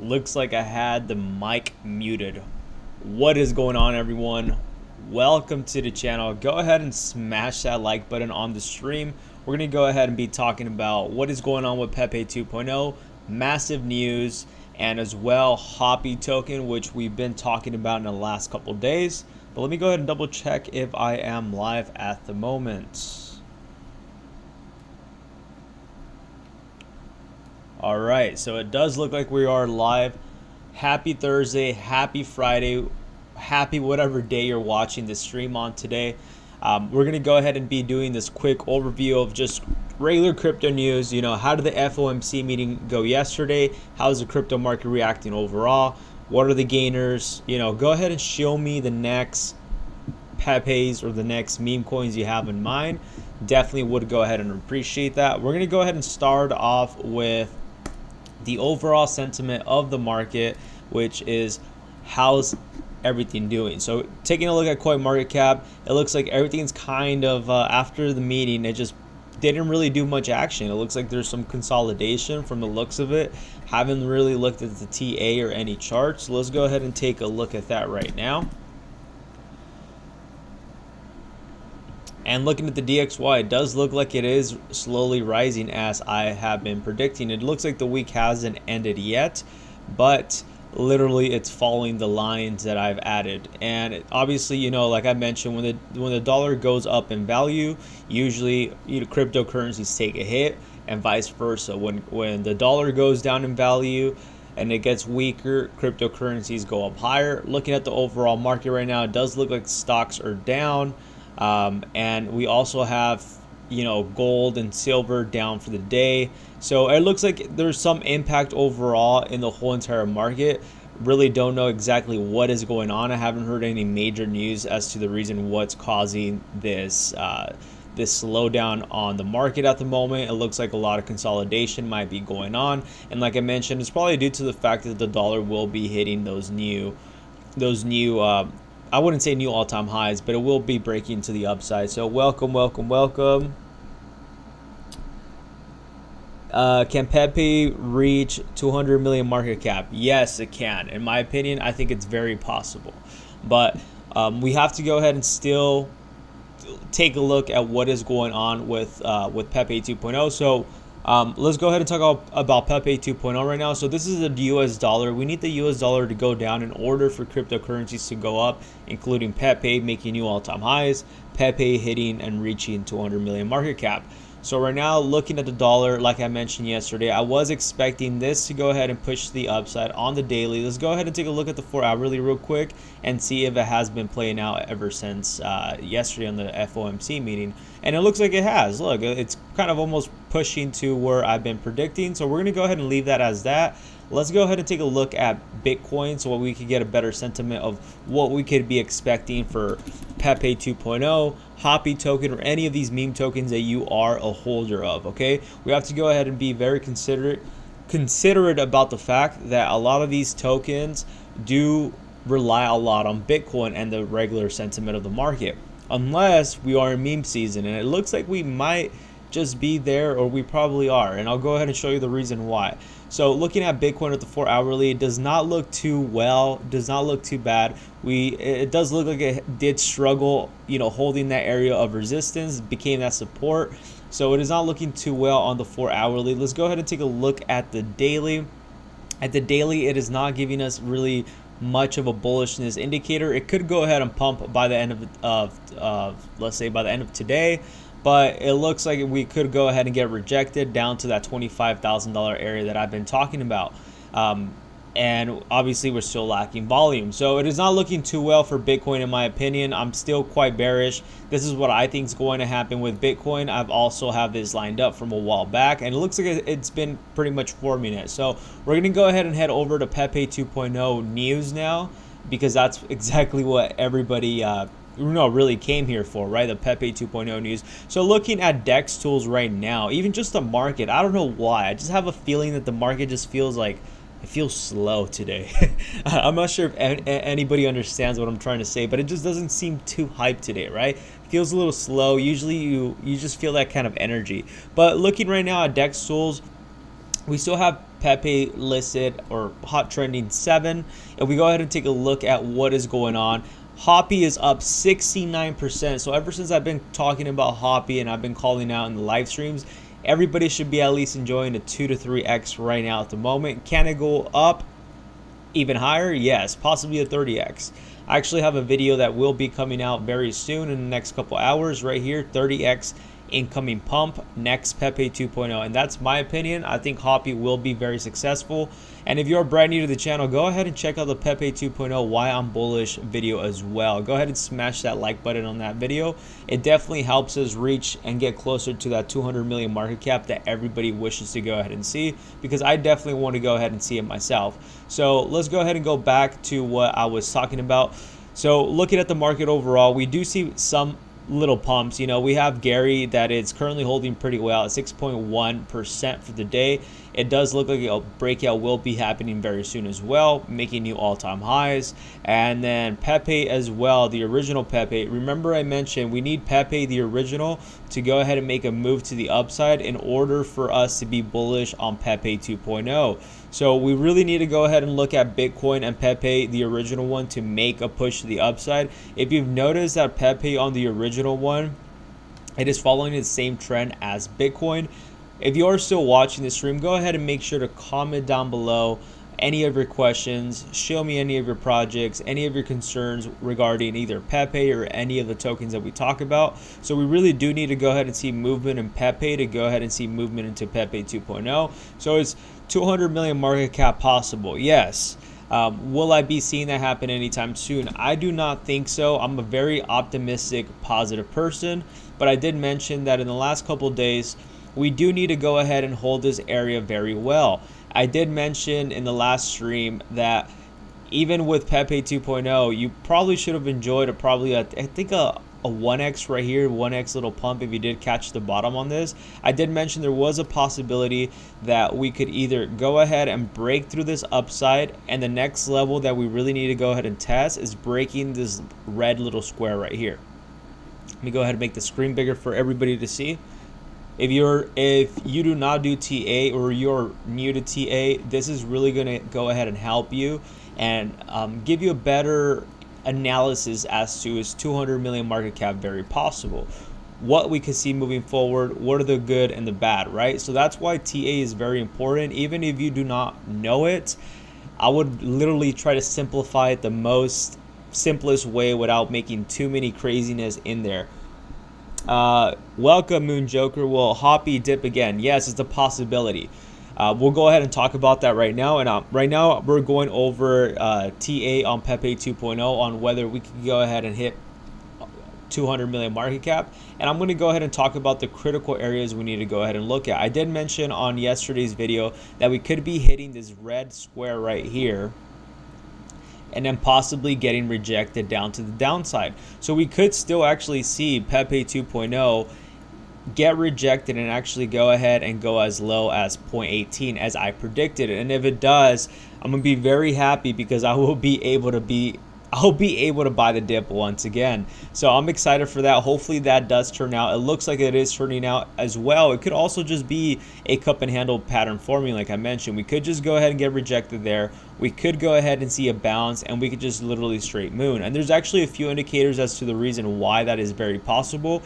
Looks like I had the mic muted. What is going on, everyone? Welcome to the channel. Go ahead and smash that like button on the stream. We're going to go ahead and be talking about what is going on with PEPE 2.0, massive news, and as well Hoppy token, which we've been talking about in the last couple of days. But let me go ahead and double check if I am live at the moment. All right, so it does look like we are live. Happy Thursday, happy Friday, happy whatever day you're watching this stream on today. We're gonna go ahead and be doing this quick overview of just regular crypto news. You know, how did the FOMC meeting go yesterday? How's the crypto market reacting overall? What are the gainers? You know, go ahead and show me the next PEPEs or the next meme coins you have in mind. Definitely would go ahead and appreciate that. We're gonna go ahead and start off with the overall sentiment of the market, which is how's everything doing. So taking a look at CoinMarketCap, it looks like everything's kind of after the meeting, it just didn't really do much action. It looks like there's some consolidation from the looks of it. Haven't really looked at the TA or any charts. So let's go ahead and take a look at that right now. And looking at the DXY, it does look like it is slowly rising as I have been predicting. It looks like the week hasn't ended yet, but literally it's following the lines that I've added. And obviously, you know, like I mentioned, when the dollar goes up in value, usually, you know, cryptocurrencies take a hit and vice versa. When the dollar goes down in value and it gets weaker, cryptocurrencies go up higher. Looking at the overall market right now, it does look like stocks are down. And we also have, you know, gold and silver down for the day. So it looks like there's some impact overall in the whole entire market. Really don't know exactly what is going on. I haven't heard any major news as to the reason what's causing this this slowdown on the market at the moment. It looks like a lot of consolidation might be going on. And like I mentioned, it's probably due to the fact that the dollar will be hitting those new I wouldn't say new all-time highs, but it will be breaking to the upside. So welcome. Can PEPE reach 200 million market cap? Yes, it can. In my opinion, I think it's very possible. But we have to go ahead and still take a look at what is going on with PEPE 2.0. So let's go ahead and talk about PEPE 2.0 right now. So this is the US dollar. We need the US dollar to go down in order for cryptocurrencies to go up, including PEPE making new all-time highs, PEPE hitting and reaching 200 million market cap. So right now, looking at the dollar, like I mentioned yesterday, I was expecting this to go ahead and push the upside on the daily. Let's go ahead and take a look at the 4-hourly real quick and see if it has been playing out ever since yesterday on the FOMC meeting. And it looks like it has. Look, it's kind of almost pushing to where I've been predicting. So we're going to go ahead and leave that as that. Let's go ahead and take a look at Bitcoin so we could get a better sentiment of what we could be expecting for PEPE 2.0, Hoppy token, or any of these meme tokens that you are a holder of, okay? We have to go ahead and be very considerate about the fact that a lot of these tokens do rely a lot on Bitcoin and the regular sentiment of the market, unless we are in meme season, and it looks like we might just be there, or we probably are, and I'll go ahead and show you the reason why. So looking at Bitcoin at the 4-hourly, it does not look too well, does not look too bad. It does look like it did struggle, you know, holding that area of resistance, became that support. So it is not looking too well on the 4-hourly. Let's go ahead and take a look at the daily. At the daily, it is not giving us really much of a bullishness indicator. It could go ahead and pump by the end of let's say by the end of today. But it looks like we could go ahead and get rejected down to that $25,000 area that I've been talking about. And obviously we're still lacking volume. So it is not looking too well for Bitcoin in my opinion. I'm still quite bearish. This is what I think is going to happen with Bitcoin. I've also have this lined up from a while back, and it looks like it's been pretty much forming it. So we're going to go ahead and head over to PEPE 2.0 news now, because that's exactly what everybody really came here for, right? The PEPE 2.0 news. So looking at DEX tools right now, even just the market, I don't know why, I just have a feeling that the market just feels like it feels slow today. I'm not sure if anybody understands what I'm trying to say, but it just doesn't seem too hyped today, right? It feels a little slow. Usually you just feel that kind of energy. But looking right now at DEX tools, we still have Pepe listed or hot trending 7. If we go ahead and take a look at what is going on, Hoppy is up 69%. So ever since I've been talking about Hoppy and I've been calling out in the live streams, everybody should be at least enjoying a 2 to 3x right now at the moment. Can it go up even higher? Yes, possibly a 30x. I actually have a video that will be coming out very soon in the next couple hours right here, 30x incoming pump next Pepe 2.0, and that's my opinion. I think Hoppy will be very successful. And if you're brand new to the channel, go ahead and check out the Pepe 2.0 why I'm bullish video as well. Go ahead and smash that like button on that video. It definitely helps us reach and get closer to that 200 million market cap that everybody wishes to go ahead and see, because I definitely want to go ahead and see it myself. So let's go ahead and go back to what I was talking about. So looking at the market overall, we do see some little pumps. You know, we have Gary that is currently holding pretty well at 6.1% for the day. It does look like a breakout will be happening very soon as well, making new all-time highs. And then Pepe as well, the original Pepe. Remember I mentioned we need Pepe, the original, to go ahead and make a move to the upside in order for us to be bullish on Pepe 2.0. So we really need to go ahead and look at Bitcoin and Pepe, the original one, to make a push to the upside. If you've noticed that Pepe on the original one, it is following the same trend as Bitcoin. If you are still watching the stream, go ahead and make sure to comment down below any of your questions, show me any of your projects, any of your concerns regarding either Pepe or any of the tokens that we talk about. So we really do need to go ahead and see movement in Pepe to go ahead and see movement into Pepe 2.0. So it's 200 million market cap possible? Yes. Will I be seeing that happen anytime soon? I do not think so. I'm a very optimistic, positive person, but I did mention that in the last couple of days, we do need to go ahead and hold this area very well. I did mention in the last stream that even with Pepe 2.0, you probably should have enjoyed I think a 1x right here, 1x little pump if you did catch the bottom on this. I did mention there was a possibility that we could either go ahead and break through this upside, and the next level that we really need to go ahead and test is breaking this red little square right here. Let me go ahead and make the screen bigger for everybody to see. If you do not do TA or you're new to TA, this is really going to go ahead and help you and give you a better analysis as to is 200 million market cap very possible, what we could see moving forward, what are the good and the bad, right? So that's why TA is very important. Even if you do not know it, I would literally try to simplify it the most simplest way without making too many craziness in there. Welcome, Moon Joker. Will Hoppy dip again? Yes, it's a possibility. We'll go ahead and talk about that right now. And right now we're going over TA on Pepe 2.0 on whether we can go ahead and hit 200 million market cap. And I'm going to go ahead and talk about the critical areas we need to go ahead and look at. I did mention on yesterday's video that we could be hitting this red square right here and then possibly getting rejected down to the downside. So we could still actually see Pepe 2.0 get rejected and actually go ahead and go as low as 0.18 as I predicted. And if it does, I'm gonna be very happy because I'll be able to buy the dip once again. So I'm excited for that. Hopefully that does turn out. It looks like it is turning out as well. It could also just be a cup and handle pattern forming, like I mentioned. We could just go ahead and get rejected there. We could go ahead and see a bounce, and we could just literally straight moon. And there's actually a few indicators as to the reason why that is very possible.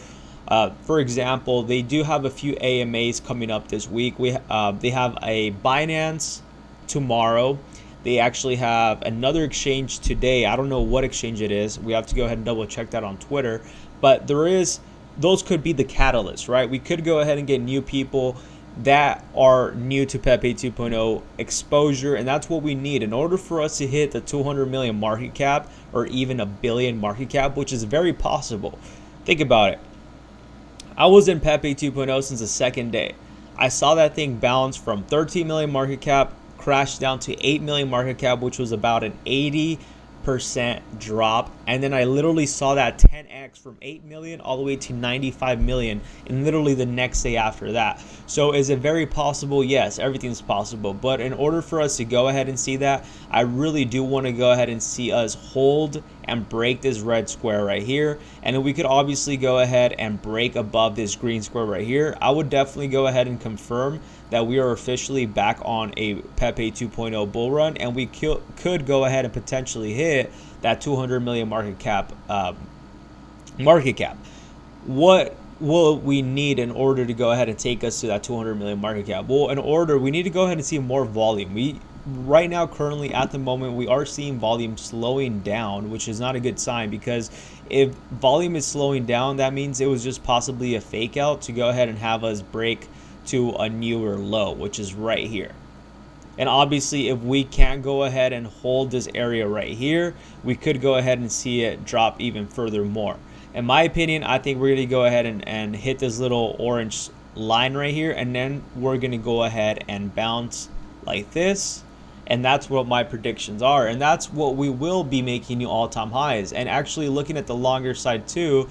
For example, they do have a few AMAs coming up this week. They have a Binance tomorrow. They actually have another exchange today. I don't know what exchange it is. We have to go ahead and double check that on Twitter. But those could be the catalyst, right? We could go ahead and get new people that are new to Pepe 2.0 exposure, and that's what we need in order for us to hit the 200 million market cap or even a billion market cap, which is very possible. Think about it. I was in Pepe 2.0 since the second day. I saw that thing bounce from 13 million market cap, crashed down to 8 million market cap, which was about an 80% drop. And then I literally saw that 10x from 8 million all the way to 95 million in literally the next day after that. So is it very possible? Yes, everything's possible. But in order for us to go ahead and see that, I really do want to go ahead and see us hold and break this red square right here, and then we could obviously go ahead and break above this green square right here, I would definitely go ahead and confirm that we are officially back on a PEPE 2.0 bull run, and we could go ahead and potentially hit that 200 million market cap. What will we need in order to go ahead and take us to that 200 million market cap? Well, we need to go ahead and see more volume. Right now, currently at the moment, we are seeing volume slowing down, which is not a good sign, because if volume is slowing down, that means it was just possibly a fake out to go ahead and have us break to a newer low, which is right here. And obviously, if we can't go ahead and hold this area right here, we could go ahead and see it drop even further more. In my opinion, I think we're going to go ahead and hit this little orange line right here, and then we're going to go ahead and bounce like this. And that's what my predictions are, and that's what we will be making new all-time highs. And actually, looking at the longer side too,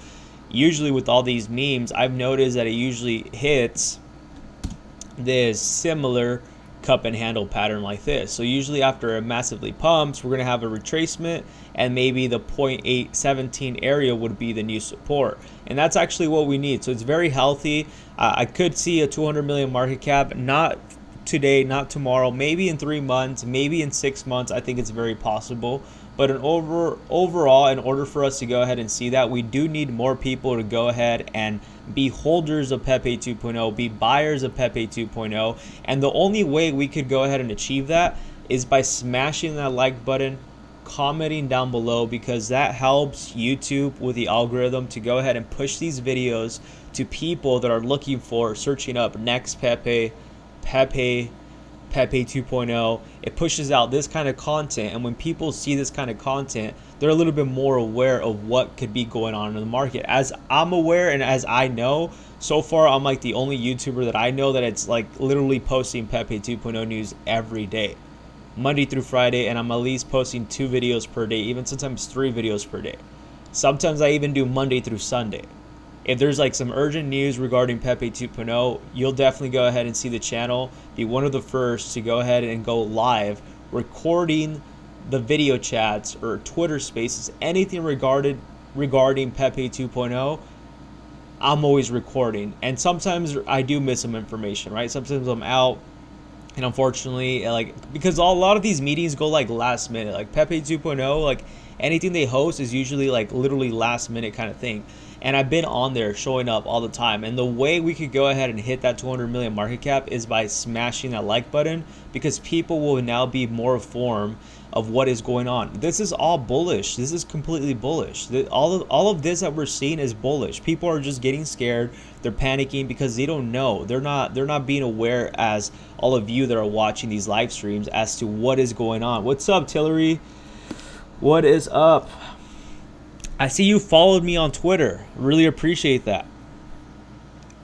usually with all these memes, I've noticed that it usually hits this similar cup and handle pattern like this. So usually after it massively pumps, we're going to have a retracement, and maybe the 0.817 area would be the new support, and that's actually what we need. So it's very healthy. I could see a 200 million market cap, not today, not tomorrow, maybe in 3 months, maybe in 6 months. I think it's very possible. But overall, in order for us to go ahead and see that, we do need more people to go ahead and be holders of PEPE 2.0, be buyers of PEPE 2.0. And the only way we could go ahead and achieve that is by smashing that like button, commenting down below, because that helps YouTube with the algorithm to go ahead and push these videos to people that are looking for, searching up next PEPE 2.0. It pushes out this kind of content, and when people see this kind of content, they're a little bit more aware of what could be going on in the market. As I'm aware, and as I know, so far I'm like the only YouTuber that I know that it's like literally posting PEPE 2.0 news every day, Monday through Friday, and I'm at least posting 2 videos per day, even sometimes 3 videos per day. Sometimes I even do Monday through Sunday. If there's like some urgent news regarding PEPE 2.0, you'll definitely go ahead and see the channel, be one of the first to go ahead and go live, recording the video chats or Twitter spaces, anything regarding PEPE 2.0. I'm always recording, and sometimes I do miss some information, right? Sometimes I'm out, and unfortunately, like, because a lot of these meetings go like last minute, like PEPE 2.0, like anything they host is usually like literally last minute kind of thing. And I've been on there showing up all the time. And the way we could go ahead and hit that 200 million market cap is by smashing that like button, because people will now be more informed of what is going on. This is all bullish. This is completely bullish. All of this that we're seeing is bullish. People are just getting scared. They're panicking because they don't know. They're not being aware, as all of you that are watching these live streams, as to what is going on. What's up, Tillery? What is up? I see you followed me on Twitter. Really appreciate that.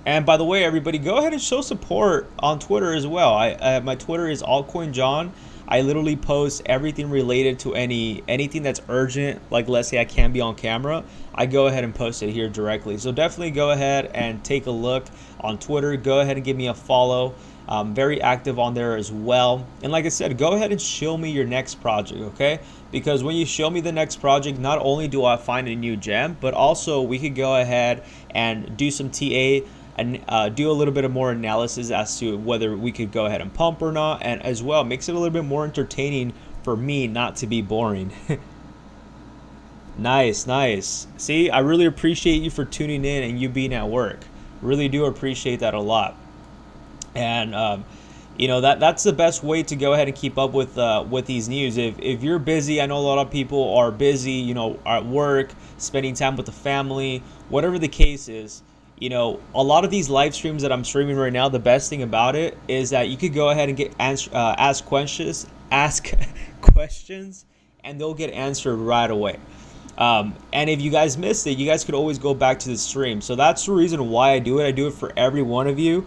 And by the way, everybody, go ahead and show support on Twitter as well. My Twitter is ALTCOIN John. I literally post everything related to anything that's urgent. Like, let's say I can't be on camera, I go ahead and post it here directly. So definitely go ahead and take a look on Twitter. Go ahead and give me a follow. I'm very active on there as well. And like I said, go ahead and show me your next project, okay? Because when you show me the next project, not only do I find a new gem, but also we could go ahead and do some TA and do a little bit of more analysis as to whether we could go ahead and pump or not, and as well makes it a little bit more entertaining for me, not to be boring. Nice. See, I really appreciate you for tuning in and you being at work. Really do appreciate that a lot. And you know, that's the best way to go ahead and keep up with these news. If you're busy, I know a lot of people are busy, you know, at work, spending time with the family, whatever the case is. You know, a lot of these live streams that I'm streaming right now, the best thing about it is that you could go ahead and ask questions, and they'll get answered right away. And if you guys missed it, you guys could always go back to the stream. So that's the reason why I do it. I do it for every one of you.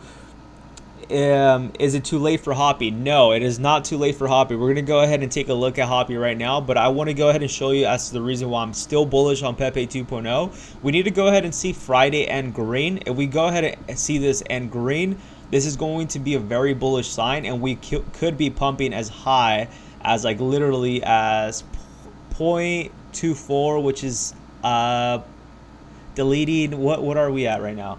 Is it too late for Hoppy? No, it is not too late for Hoppy. We're going to go ahead and take a look at Hoppy right now, but I want to go ahead and show you as to the reason why I'm still bullish on PEPE 2.0. We need to go ahead and see Friday end green. If we go ahead and see this end green, this is going to be a very bullish sign, and we could be pumping as high as like literally as 0.24, which is deleting, what are we at right now?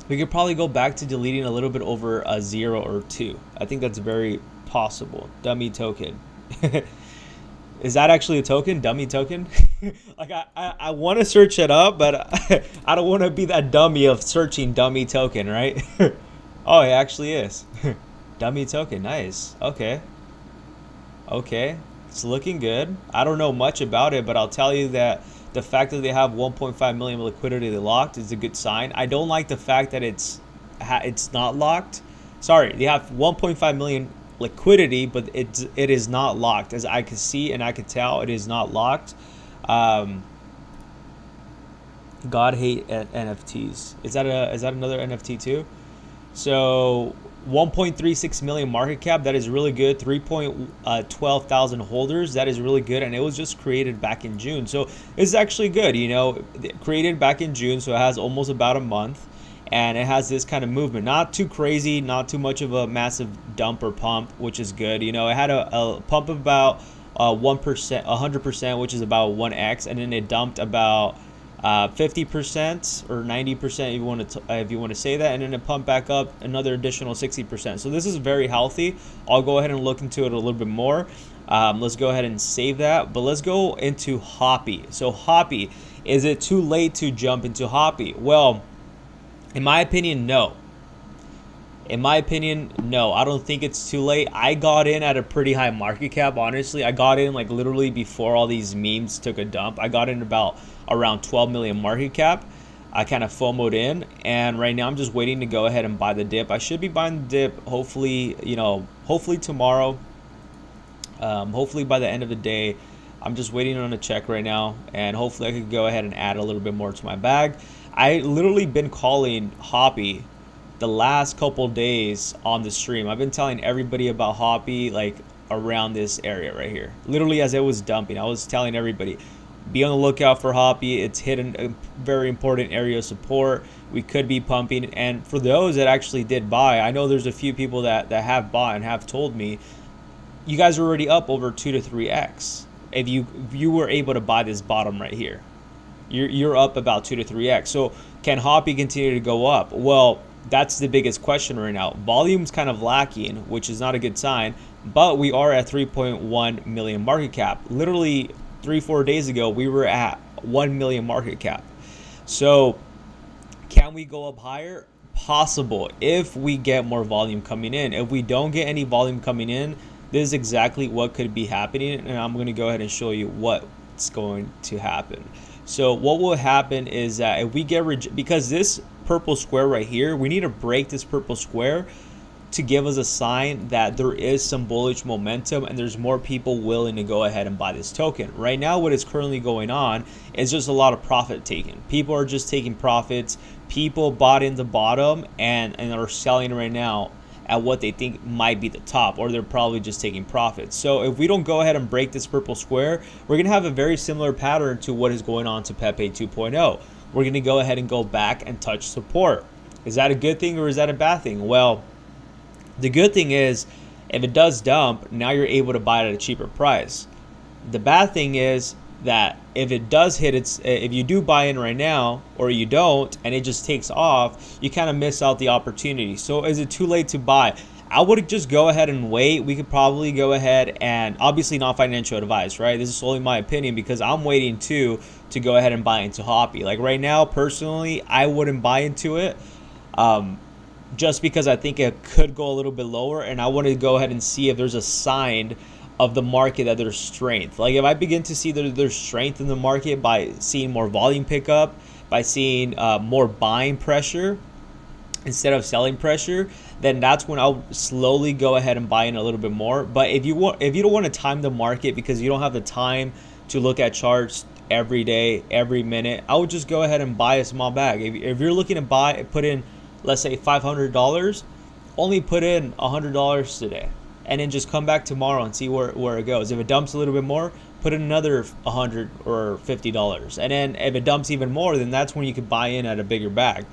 We could probably go back to deleting a little bit over a 0 or 2. I think that's very possible. Dummy token. Is that actually a token? Dummy token? Like I want to search it up, but I don't want to be that dummy of searching dummy token, right? Oh, it actually is. Dummy token. Nice. Okay. Okay. It's looking good. I don't know much about it, but I'll tell you that the fact that they have 1.5 million liquidity locked is a good sign. I don't like the fact that it's not locked. Sorry, they have 1.5 million liquidity, but it is not locked. As I can see and I can tell, it is not locked. God hate NFTs. Is that another NFT too? So 1.36 million market cap. That is really good. 3.12 thousand holders. That is really good, and it was just created back in June, so it's actually good. You know, created back in June, so it has almost about a month, and it has this kind of movement. Not too crazy, not too much of a massive dump or pump, which is good. You know, it had a pump of about 1%, 100%, which is about 1x, and then it dumped about 50% or 90% if you want to say that, and then it pumped back up another additional 60%. So this is very healthy. I'll go ahead and look into it a little bit more. Let's go ahead and save that, but let's go into Hoppy. So Hoppy, is it too late to jump into Hoppy? Well, in my opinion, no. In my opinion, no. I don't think it's too late. I got in at a pretty high market cap, honestly. I got in like literally before all these memes took a dump. I got in about around 12 million market cap. I kind of FOMO'd in, and right now I'm just waiting to go ahead and buy the dip. I should be buying the dip hopefully, you know, hopefully tomorrow. Hopefully by the end of the day. I'm just waiting on a check right now, and hopefully I could go ahead and add a little bit more to my bag. I literally been calling Hoppy the last couple days on the stream. I've been telling everybody about Hoppy like around this area right here. Literally as it was dumping, I was telling everybody, be on the lookout for Hoppy. It's hitting a very important area of support. We could be pumping, and for those that actually did buy, I know there's a few people that have bought and have told me, you guys are already up over 2 to 3x. If you were able to buy this bottom right here, you're up about 2 to 3x. So can Hoppy continue to go up? Well, that's the biggest question right now. Volume's kind of lacking, which is not a good sign, but we are at 3.1 million market cap. Literally 3-4 days ago, we were at 1 million market cap. So can we go up higher? Possible, if we get more volume coming in. If we don't get any volume coming in, this is exactly what could be happening, and I'm going to go ahead and show you what's going to happen. So what will happen is that if we get because this purple square right here, we need to break this purple square to give us a sign that there is some bullish momentum and there's more people willing to go ahead and buy this token. Right now, what is currently going on is just a lot of profit taking. People are just taking profits. People bought in the bottom and are selling right now at what they think might be the top, or they're probably just taking profits. So if we don't go ahead and break this purple square, we're gonna have a very similar pattern to what is going on to PEPE 2.0. We're gonna go ahead and go back and touch support. Is that a good thing or is that a bad thing? Well, the good thing is if it does dump, now you're able to buy it at a cheaper price. The bad thing is that if it does hit if you do buy in right now or you don't and it just takes off, you kind of miss out the opportunity. So is it too late to buy? I would just go ahead and wait. We could probably go ahead, and obviously not financial advice, right? This is solely my opinion because I'm waiting to go ahead and buy into Hoppy. Like right now, personally, I wouldn't buy into it just because I think it could go a little bit lower, and I want to go ahead and see if there's a sign of the market that there's strength. Like if I begin to see that there's strength in the market by seeing more volume pickup, by seeing more buying pressure instead of selling pressure, then that's when I'll slowly go ahead and buy in a little bit more. But if you don't want to time the market because you don't have the time to look at charts every day, every minute, I would just go ahead and buy a small bag. If you're looking to put in, let's say $500, only put in $100 today, and then just come back tomorrow and see where it goes. If it dumps a little bit more, put in another $100 or $50. And then if it dumps even more, then that's when you could buy in at a bigger bag.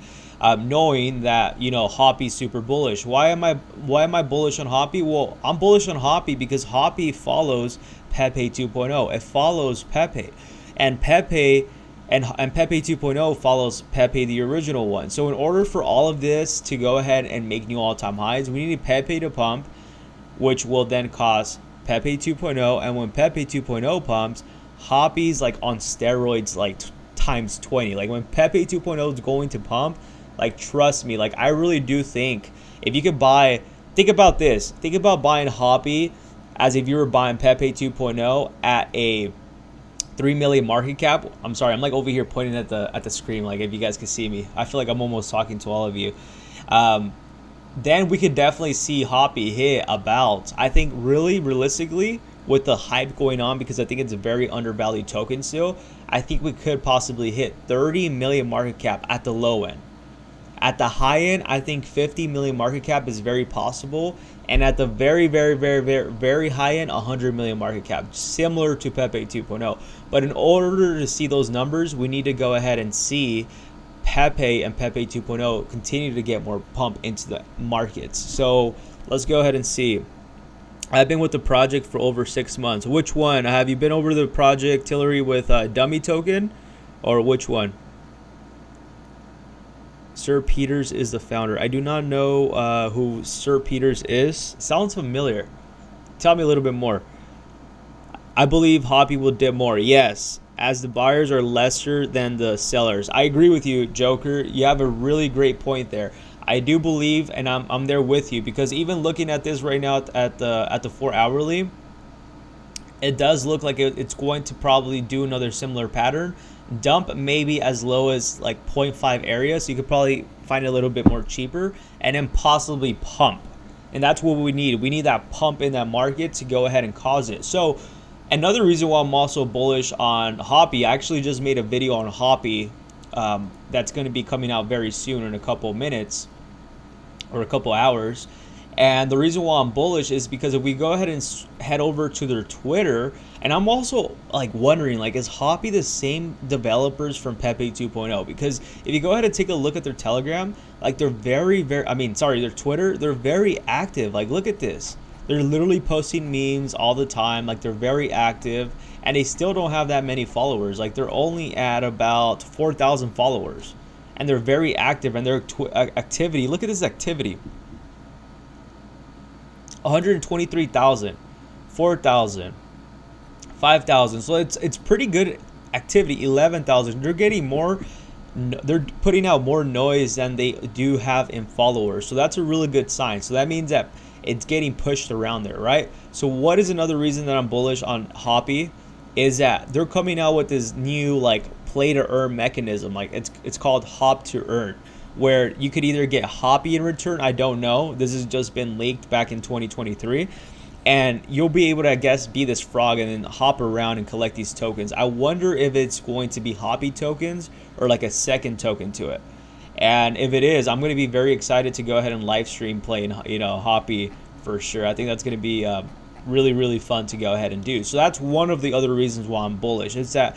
knowing that, you know, Hoppy's super bullish. Why am I bullish on Hoppy? Well, I'm bullish on Hoppy because Hoppy follows PEPE 2.0. It follows PEPE, and PEPE and PEPE 2.0 follows PEPE, the original one. So in order for all of this to go ahead and make new all-time highs, we need PEPE to pump, which will then cause PEPE 2.0. And when PEPE 2.0 pumps, Hoppy's like on steroids, like times 20. Like when PEPE 2.0 is going to pump, like trust me, like I really do think if you could buy, think about this, think about buying Hoppy as if you were buying PEPE 2.0 at a 3 million market cap. I'm sorry, I'm like over here pointing at the screen, like if you guys can see me. I feel like I'm almost talking to all of you. Then we could definitely see Hoppy hit about, I think really realistically, with the hype going on, because I think it's a very undervalued token still, I think we could possibly hit 30 million market cap at the low end. At the high end, I think 50 million market cap is very possible. And at the very, very, very, very, very high end, 100 million market cap, similar to PEPE 2.0. But in order to see those numbers, we need to go ahead and see PEPE and PEPE 2.0 continue to get more pump into the markets. So let's go ahead and see. I've been with the project for over 6 months. Which one? Have you been over the project, Hillary, with dummy token, or which one? Sir Peters is the founder. I do not know who Sir Peters is. Sounds familiar. Tell me a little bit more. I believe Hoppy will dip more. Yes, as the buyers are lesser than the sellers. I agree with you, Joker. You have a really great point there. I do believe, and I'm there with you, because even looking at this right now at the 4 hourly, it does look like it's going to probably do another similar pattern. Dump maybe as low as like 0.5 area, so you could probably find it a little bit more cheaper, and then possibly pump. And that's what we need. We need that pump in that market to go ahead and cause it. So another reason why I'm also bullish on Hoppy, I actually just made a video on Hoppy that's going to be coming out very soon in a couple minutes or a couple hours. And the reason why I'm bullish is because if we go ahead and head over to their Twitter, and I'm also like wondering, like, is Hoppy the same developers from PEPE 2.0? Because if you go ahead and take a look at their Telegram, like they're their Twitter, they're very active. Like, look at this. They're literally posting memes all the time. Like, they're very active, and they still don't have that many followers. Like, they're only at about 4,000 followers, and they're very active, and their activity, look at this activity. 123,000, 4,000, 5,000. So it's pretty good activity. 11,000. They're getting more. They're putting out more noise than they do have in followers. So that's a really good sign. So that means that it's getting pushed around there, right? So what is another reason that I'm bullish on Hoppy is that they're coming out with this new like play to earn mechanism. Like it's called hop to earn, where you could either get Hoppy in return. I don't know. This has just been leaked back in 2023. And you'll be able to, I guess, be this frog and then hop around and collect these tokens. I wonder if it's going to be Hoppy tokens or like a second token to it. And if it is, I'm going to be very excited to go ahead and live stream playing, you know, Hoppy for sure. I think that's going to be really, really fun to go ahead and do. So that's one of the other reasons why I'm bullish. It's that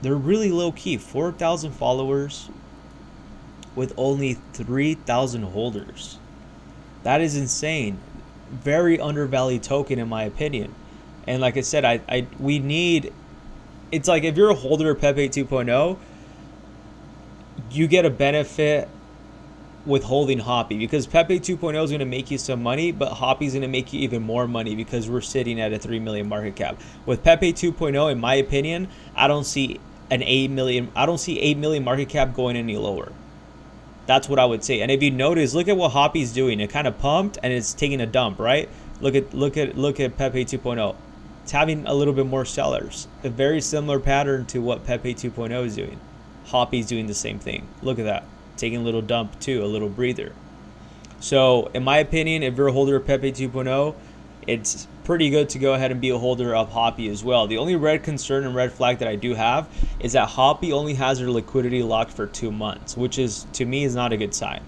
they're really low key. 4,000 followers with only 3,000 holders. That is insane. Very undervalued token in my opinion. And like I said, we need, it's like if you're a holder of PEPE 2.0, you get a benefit with holding Hoppy, because PEPE 2.0 is going to make you some money, but Hoppy is going to make you even more money because we're sitting at a 3 million market cap. With PEPE 2.0, in my opinion, I don't see 8 million market cap going any lower. That's what I would say. And if you notice, look at what Hoppy's doing. It kind of pumped and it's taking a dump, right? Look at PEPE 2.0. It's having a little bit more sellers. A very similar pattern to what PEPE 2.0 is doing. Hoppy's doing the same thing. Look at that. Taking a little dump too, a little breather. So in my opinion, if you're a holder of PEPE 2.0, it's pretty good to go ahead and be a holder of Hoppy as well. The only red concern and red flag that I do have is that Hoppy only has their liquidity locked for 2 months, which is, to me, is not a good sign.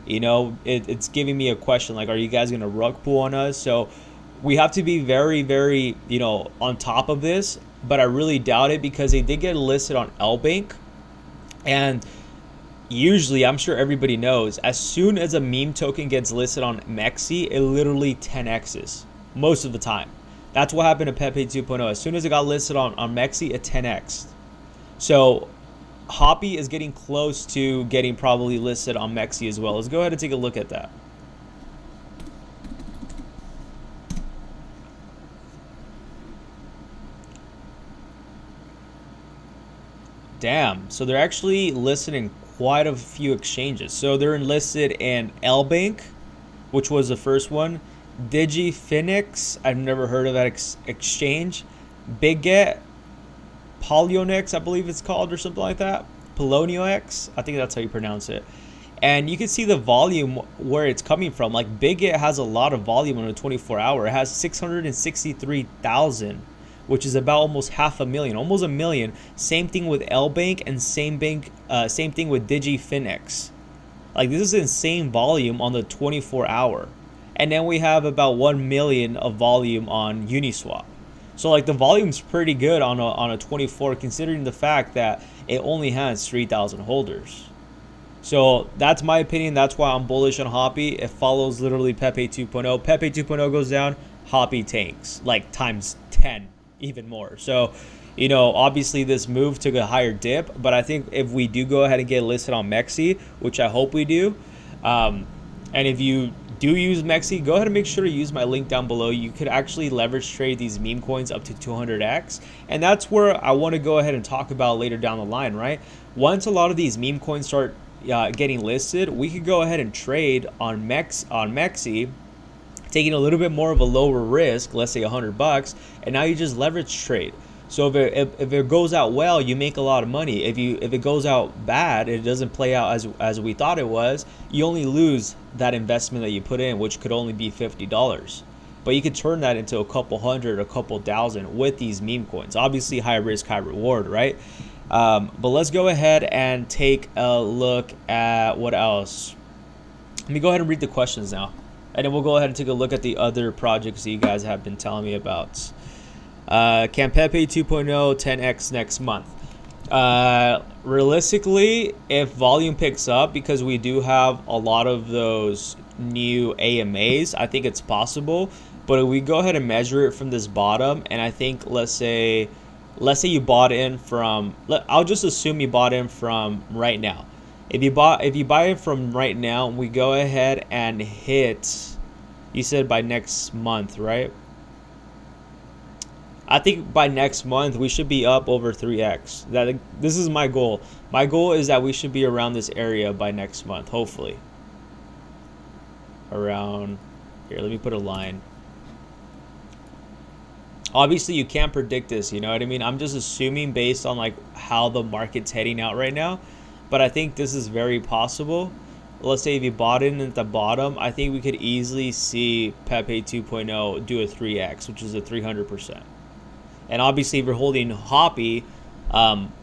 You know, it's giving me a question like, are you guys going to rug pull on us? So we have to be very, very, you know, on top of this, but I really doubt it because they did get listed on LBank. And usually, I'm sure everybody knows, as soon as a meme token gets listed on MEXC, it literally 10x's most of the time. That's what happened to Pepe 2.0. As soon as it got listed on MEXC, it 10x'd. So Hoppy is getting close to getting probably listed on MEXC as well. Let's go ahead and take a look at that. Damn, so they're actually listed in quite a few exchanges. So they're listed in LBank, which was the first one. DigiFinix, I've never heard of that exchange. Biget, Polyonex, I believe it's called, or something like that. Poloniox, I think that's how you pronounce it. And you can see the volume where it's coming from. Like Biget has a lot of volume on a 24-hour. It has 663,000, which is about almost 500,000, almost a million. Same thing with LBank, and same thing with DigiFinix. Like, this is insane volume on the 24-hour. And then we have about 1 million of volume on Uniswap. So like the volume's pretty good on a 24, considering the fact that it only has 3,000 holders. So that's my opinion. That's why I'm bullish on Hoppy. It follows literally Pepe 2.0. Pepe 2.0 goes down, Hoppy tanks like times 10, even more. So, you know, obviously this move took a higher dip, but I think if we do go ahead and get listed on MEXC, which I hope we do, and if you do use MEXC, go ahead and make sure to use my link down below. You could actually leverage trade these meme coins up to 200x, and that's where I want to go ahead and talk about later down the line, right? Once a lot of these meme coins start getting listed, we could go ahead and trade on MEXC, taking a little bit more of a lower risk, let's say $100, and now you just leverage trade. So if it goes out well, you make a lot of money. If it goes out bad, it doesn't play out as we thought it was, you only lose that investment that you put in, which could only be $50. But you could turn that into a couple hundred, a couple thousand with these meme coins. Obviously, high risk, high reward, right? But let's go ahead and take a look at what else. Let me go ahead and read the questions now, and then we'll go ahead and take a look at the other projects that you guys have been telling me about. Can Pepe 2.0 10x next month? Realistically, if volume picks up, because we do have a lot of those new AMAs, I think it's possible. But if we go ahead and measure it from this bottom, and I think let's say you bought in from, I'll just assume you bought in from right now. If you buy it from right now, we go ahead and hit, you said by next month, right? I think by next month we should be up over 3x. This is my goal. My goal is that we should be around this area by next month, hopefully. Around here, let me put a line. Obviously, you can't predict this, you know what I mean? I'm just assuming based on like how the market's heading out right now, but I think this is very possible. Let's say if you bought in at the bottom, I think we could easily see Pepe 2.0 do a 3x, which is a 300%. And obviously, if you're holding Hoppy,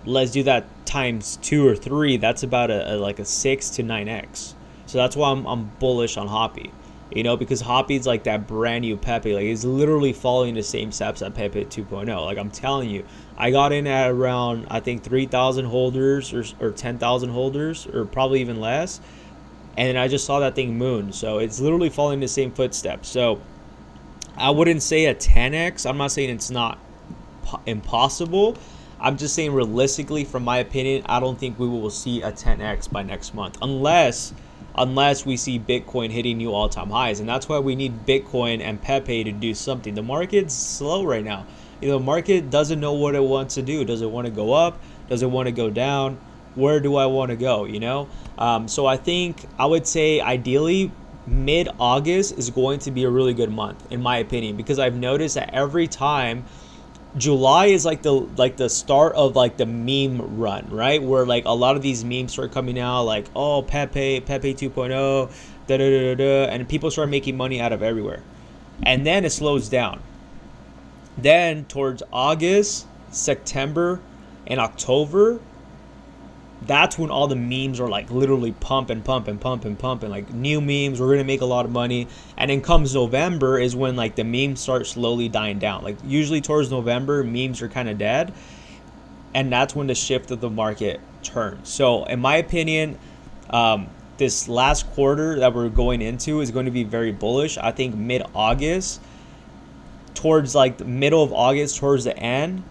let's do that times 2 or 3. That's about like a 6 to 9x. So that's why I'm bullish on Hoppy. You know, because Hoppy's like that brand new Pepe. Like, he's literally following the same steps at Pepe 2.0. Like, I'm telling you, I got in at around, I think, 3,000 holders or 10,000 holders, or probably even less. And then I just saw that thing moon. So it's literally following the same footsteps. So I wouldn't say a 10x. I'm not saying it's not impossible. I'm just saying realistically, from my opinion, I don't think we will see a 10x by next month, unless we see Bitcoin hitting new all-time highs. And that's why we need Bitcoin and Pepe to do something. The market's slow right now. You know, the market doesn't know what it wants to do. Does it want to go up? Does it want to go down? Where do I want to go, you know? So I think I would say ideally mid-August is going to be a really good month, in my opinion, because I've noticed that every time July is like the start of like the meme run, right? Where like a lot of these memes start coming out, like, oh, Pepe 2.0, da da da da, and people start making money out of everywhere. And then it slows down. Then towards August, September, and October, that's when all the memes are like literally pumping, like new memes. We're gonna make a lot of money. And then comes November is when like the memes start slowly dying down. Like usually towards November, memes are kind of dead, and that's when the shift of the market turns. So in my opinion, This last quarter that we're going into is going to be very bullish. I think mid-August, towards like the middle of August, towards the end,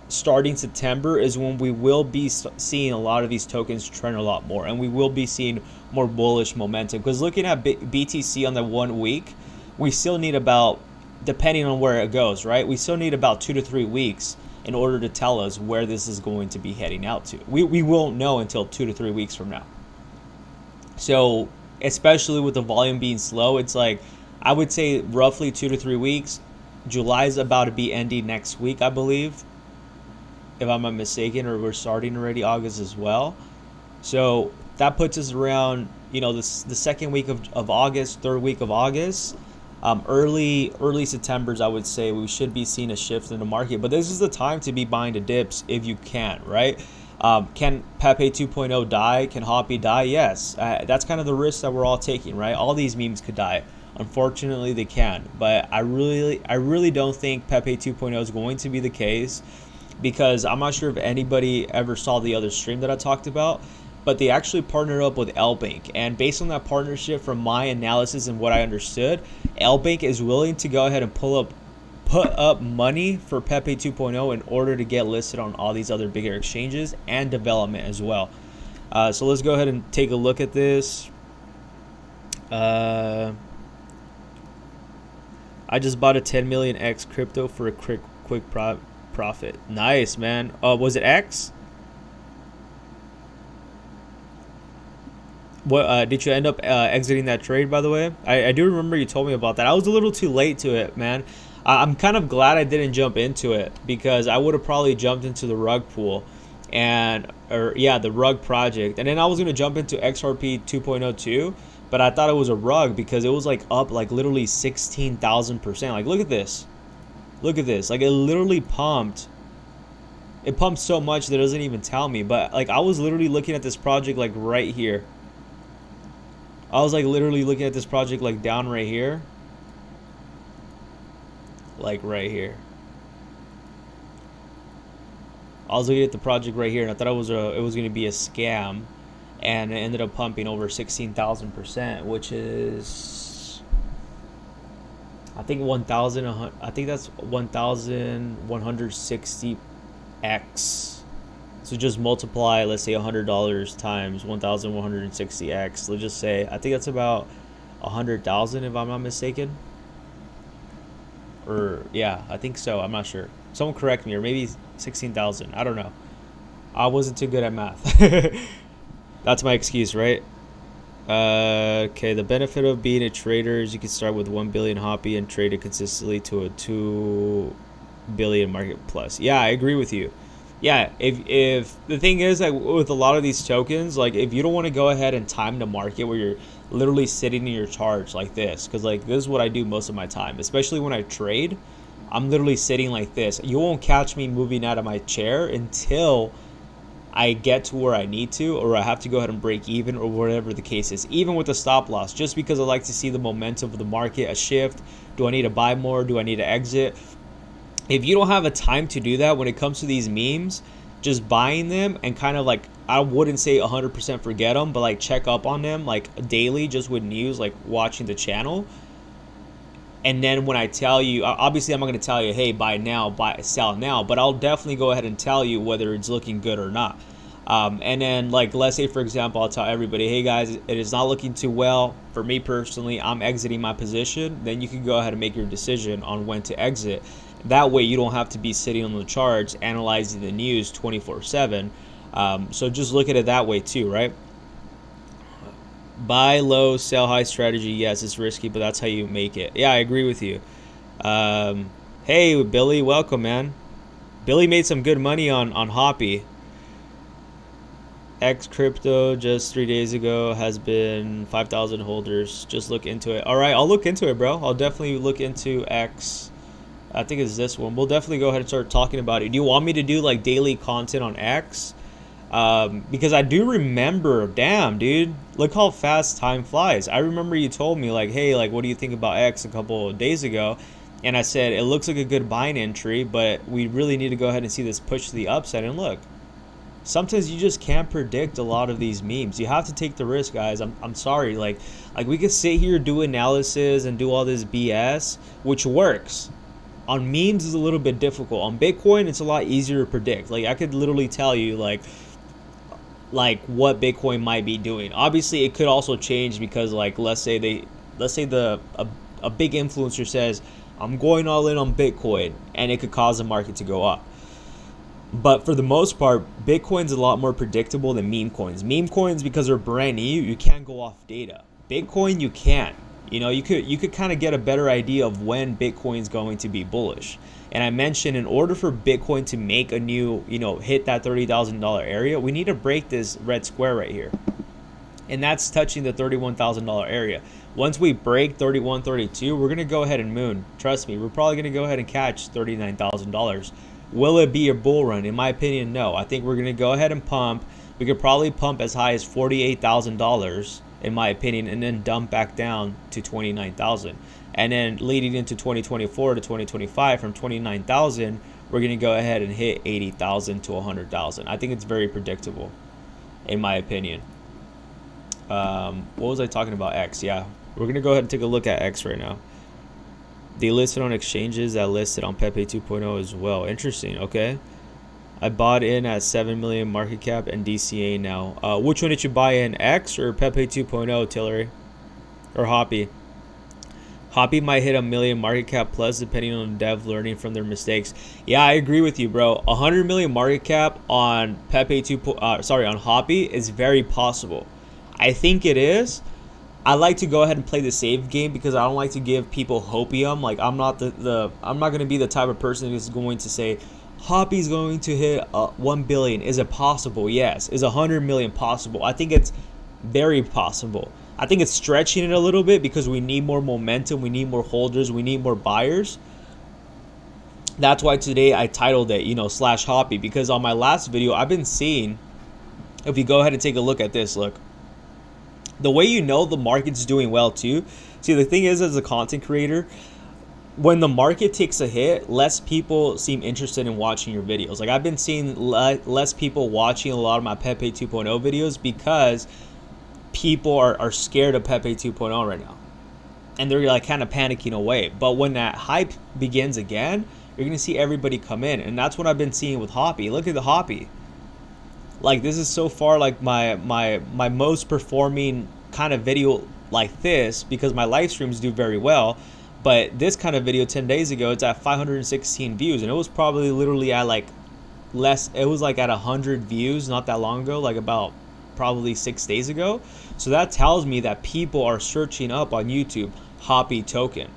starting September is when we will be seeing a lot of these tokens trend a lot more, and we will be seeing more bullish momentum. Because looking at BTC on the 1 week, we still need about, depending on where it goes, right? We still need about 2 to 3 weeks in order to tell us where this is going to be heading out to. We won't know until 2 to 3 weeks from now. So especially with the volume being slow, it's like, I would say roughly 2 to 3 weeks. July is about to be ending next week, I believe, if I'm not mistaken, or we're starting already August as well. So that puts us around, you know, the second week of August, third week of August, early September's, I would say we should be seeing a shift in the market. But this is the time to be buying the dips if you can, right? Can Pepe 2.0 die? Can Hoppy die? Yes. That's kind of the risk that we're all taking, right? All these memes could die. Unfortunately, they can. But I really don't think Pepe 2.0 is going to be the case, because I'm not sure if anybody ever saw the other stream that I talked about, but they actually partnered up with LBank. And based on that partnership, from my analysis and what I understood, LBank is willing to go ahead and put up money for Pepe 2.0 in order to get listed on all these other bigger exchanges and development as well. So let's go ahead and take a look at this. I just bought a 10 million X crypto for a quick profit. Nice, man. Was it X? What did you end up exiting that trade, by the way? I do remember you told me about that. I was a little too late to it, man. I'm kind of glad I didn't jump into it, because I would have probably jumped into the rug pool, the rug project, and then I was gonna jump into XRP 2.0 too, but I thought it was a rug because it was like up like literally 16,000%. Like look at this, like it literally pumped. It pumped so much that it doesn't even tell me. But like I was literally looking at this project like right here. I was like literally looking at this project like down right here. Like right here. I was looking at the project right here, and I thought it was going to be a scam, and it ended up pumping over 16,000%, which is, I think 1,000. I think that's 1,160x. So just multiply, let's say $100 times 1,160x. Let's just say, I think that's about 100,000 if I'm not mistaken. Or yeah, I think so. I'm not sure. Someone correct me, or maybe 16,000. I don't know. I wasn't too good at math. That's my excuse, right? Okay, the benefit of being a trader is you can start with 1 billion Hoppy and trade it consistently to a 2 billion market plus. Yeah, I agree with you. Yeah, if the thing is, like with a lot of these tokens, like if you don't want to go ahead and time the market where you're literally sitting in your charts like this, because like this is what I do most of my time, especially when I trade. I'm literally sitting like this. You won't catch me moving out of my chair until I get to where I need to, or I have to go ahead and break even, or whatever the case is, even with the stop loss, just because I like to see the momentum of the market, a shift. Do I need to buy more? Do I need to exit? If you don't have a time to do that when it comes to these memes, just buying them and kind of like, I wouldn't say 100% forget them, but like check up on them like daily, just with news, like watching the channel. And then when I tell you, obviously I'm not going to tell you, hey, buy now, sell now, but I'll definitely go ahead and tell you whether it's looking good or not. And then like, let's say for example, I'll tell everybody, hey guys, it is not looking too well. For me personally, I'm exiting my position. Then you can go ahead and make your decision on when to exit. That way you don't have to be sitting on the charts analyzing the news 24/7. So just look at it that way too, right? Buy low, sell high strategy. Yes, it's risky, but that's how you make it. Yeah, I agree with you. Hey, Billy, welcome, man. Billy made some good money on Hoppy. X crypto just 3 days ago has been 5,000 holders. Just look into it. All right, I'll look into it, bro. I'll definitely look into X. I think it's this one. We'll definitely go ahead and start talking about it. Do you want me to do like daily content on X? Because I do remember, damn, dude, look how fast time flies. I remember you told me like, hey, like, what do you think about X a couple of days ago? And I said, it looks like a good buying entry, but we really need to go ahead and see this push to the upside. And look, sometimes you just can't predict a lot of these memes. You have to take the risk, guys. I'm sorry. Like we could sit here, do analysis and do all this BS, which works. On memes is a little bit difficult. On Bitcoin, it's a lot easier to predict. Like I could literally tell you like what Bitcoin might be doing. Obviously, it could also change because like let's say a big influencer says, I'm going all in on Bitcoin, and it could cause the market to go up. But for the most part, Bitcoin's a lot more predictable than meme coins. Meme coins, because they're brand new, you can't go off data. Bitcoin, you can. You know, you could kind of get a better idea of when Bitcoin's going to be bullish. And I mentioned, in order for Bitcoin to make a new, hit that $30,000 area, we need to break this red square right here. And that's touching the $31,000 area. Once we break 31, 32, we're going to go ahead and moon. Trust me, we're probably going to go ahead and catch $39,000. Will it be a bull run? In my opinion, no. I think we're going to go ahead and pump. We could probably pump as high as $48,000, in my opinion, and then dump back down to $29,000. And then leading into 2024 to 2025, from $29,000, we're going to go ahead and hit $80,000 to $100,000. I think it's very predictable, in my opinion. What was I talking about? X, yeah. We're going to go ahead and take a look at X right now. They listed on exchanges that listed on PEPE 2.0 as well. Interesting, okay. I bought in at 7 million market cap and DCA now. Which one did you buy in, X or PEPE 2.0, Tillery? Or Hoppy? Hoppy might hit 1 million market cap plus depending on the dev learning from their mistakes. Yeah, I agree with you, bro. 100 million market cap on on Hoppy is very possible. I think it is. I like to go ahead and play the safe game because I don't like to give people hopium. Like I'm not I'm not going to be the type of person who's going to say Hoppy's going to hit 1 billion. Is it possible? Yes. Is 100 million possible? I think it's very possible. I think it's stretching it a little bit because we need more momentum, we need more holders, we need more buyers. That's why today I titled it, / Hoppy, because on my last video I've been seeing, if you go ahead and take a look at this, look. The way the market's doing well too. See, the thing is, as a content creator, when the market takes a hit, less people seem interested in watching your videos. Like I've been seeing less people watching a lot of my PEPE 2.0 videos because people are scared of PEPE 2.0 right now. And they're like kind of panicking away. But when that hype begins again, you're going to see everybody come in. And that's what I've been seeing with Hoppy. Look at the Hoppy. Like this is so far like my most performing kind of video like this, because my live streams do very well. But this kind of video 10 days ago, it's at 516 views, and it was probably literally at like it was like at 100 views not that long ago, like about probably 6 days ago. So that tells me that people are searching up on YouTube Hoppy token.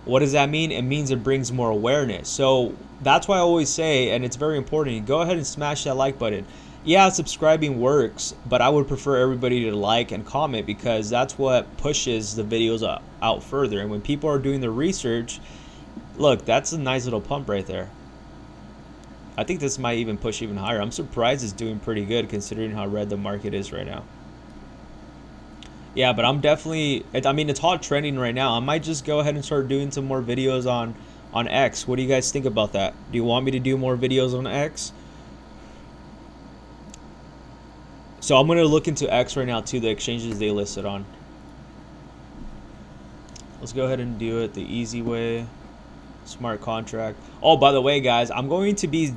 What does that mean? It means it brings more awareness. So that's why I always say, and it's very important, go ahead and smash that like button. Yeah, subscribing works, but I would prefer everybody to like and comment because that's what pushes the videos out further. And when people are doing the research, look, that's a nice little pump right there. I think this might even push even higher. I'm surprised it's doing pretty good considering how red the market is right now. Yeah, but I'm definitely, I mean, it's hot trending right now. I might just go ahead and start doing some more videos on X. What do you guys think about that? Do you want me to do more videos on X? So I'm going to look into X right now too, the exchanges they listed on. Let's go ahead and do it the easy way. Smart contract. Oh, by the way, guys, I'm going to be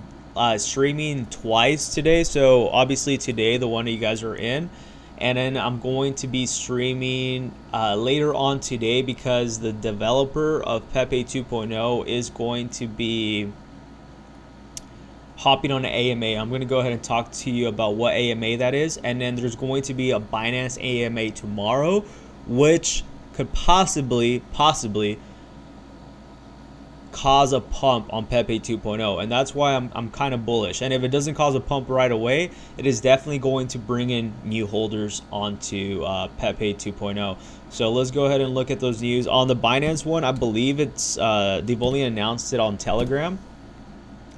streaming twice today. So obviously today, the one that you guys are in. And then I'm going to be streaming later on today because the developer of PEPE 2.0 is going to be hopping on an AMA. I'm going to go ahead and talk to you about what AMA that is. And then there's going to be a Binance AMA tomorrow, which could possibly cause a pump on PEPE 2.0. And that's why I'm kind of bullish. And if it doesn't cause a pump right away, it is definitely going to bring in new holders onto PEPE 2.0. So let's go ahead and look at those news. On the Binance one, I believe it's they've only announced it on Telegram.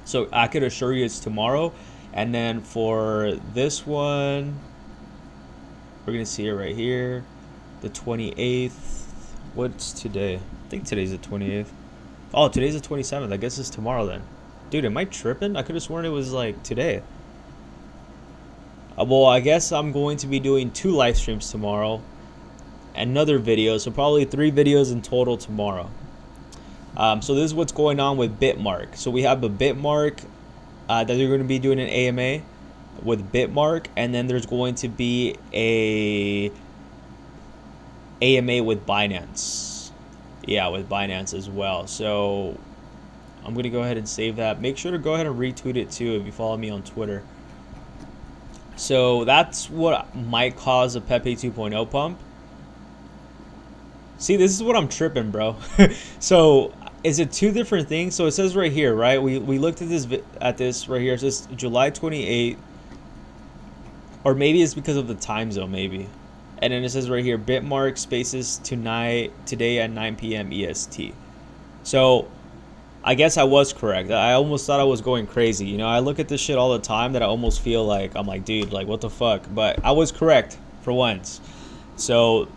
So I could assure you it's tomorrow. And then for this one, we're going to see it right here. The 28th. What's today? I think today's the 28th. Oh, today's the 27th. I guess it's tomorrow then. Dude, am I tripping? I could have sworn it was like today. Well, I guess I'm going to be doing 2 live streams tomorrow, another video, so probably 3 videos in total tomorrow. So this is what's going on with Bitmark. So we have a Bitmark that they're going to be doing an AMA with Bitmark, and then there's going to be a AMA with Binance. Yeah, with Binance as well. So I'm going to go ahead and save that. Make sure to go ahead and retweet it too if you follow me on Twitter. So that's what might cause a PEPE 2.0 pump. See, this is what I'm tripping, bro. So is it 2 different things? So it says right here, right? We looked at this right here. It says July 28th, or maybe it's because of the time zone, maybe. And then it says right here, Bitmark spaces today at 9 p.m. EST. So I guess I was correct. I almost thought I was going crazy. You know, I look at this shit all the time that I almost feel like I'm like, dude, like what the fuck? But I was correct for once. So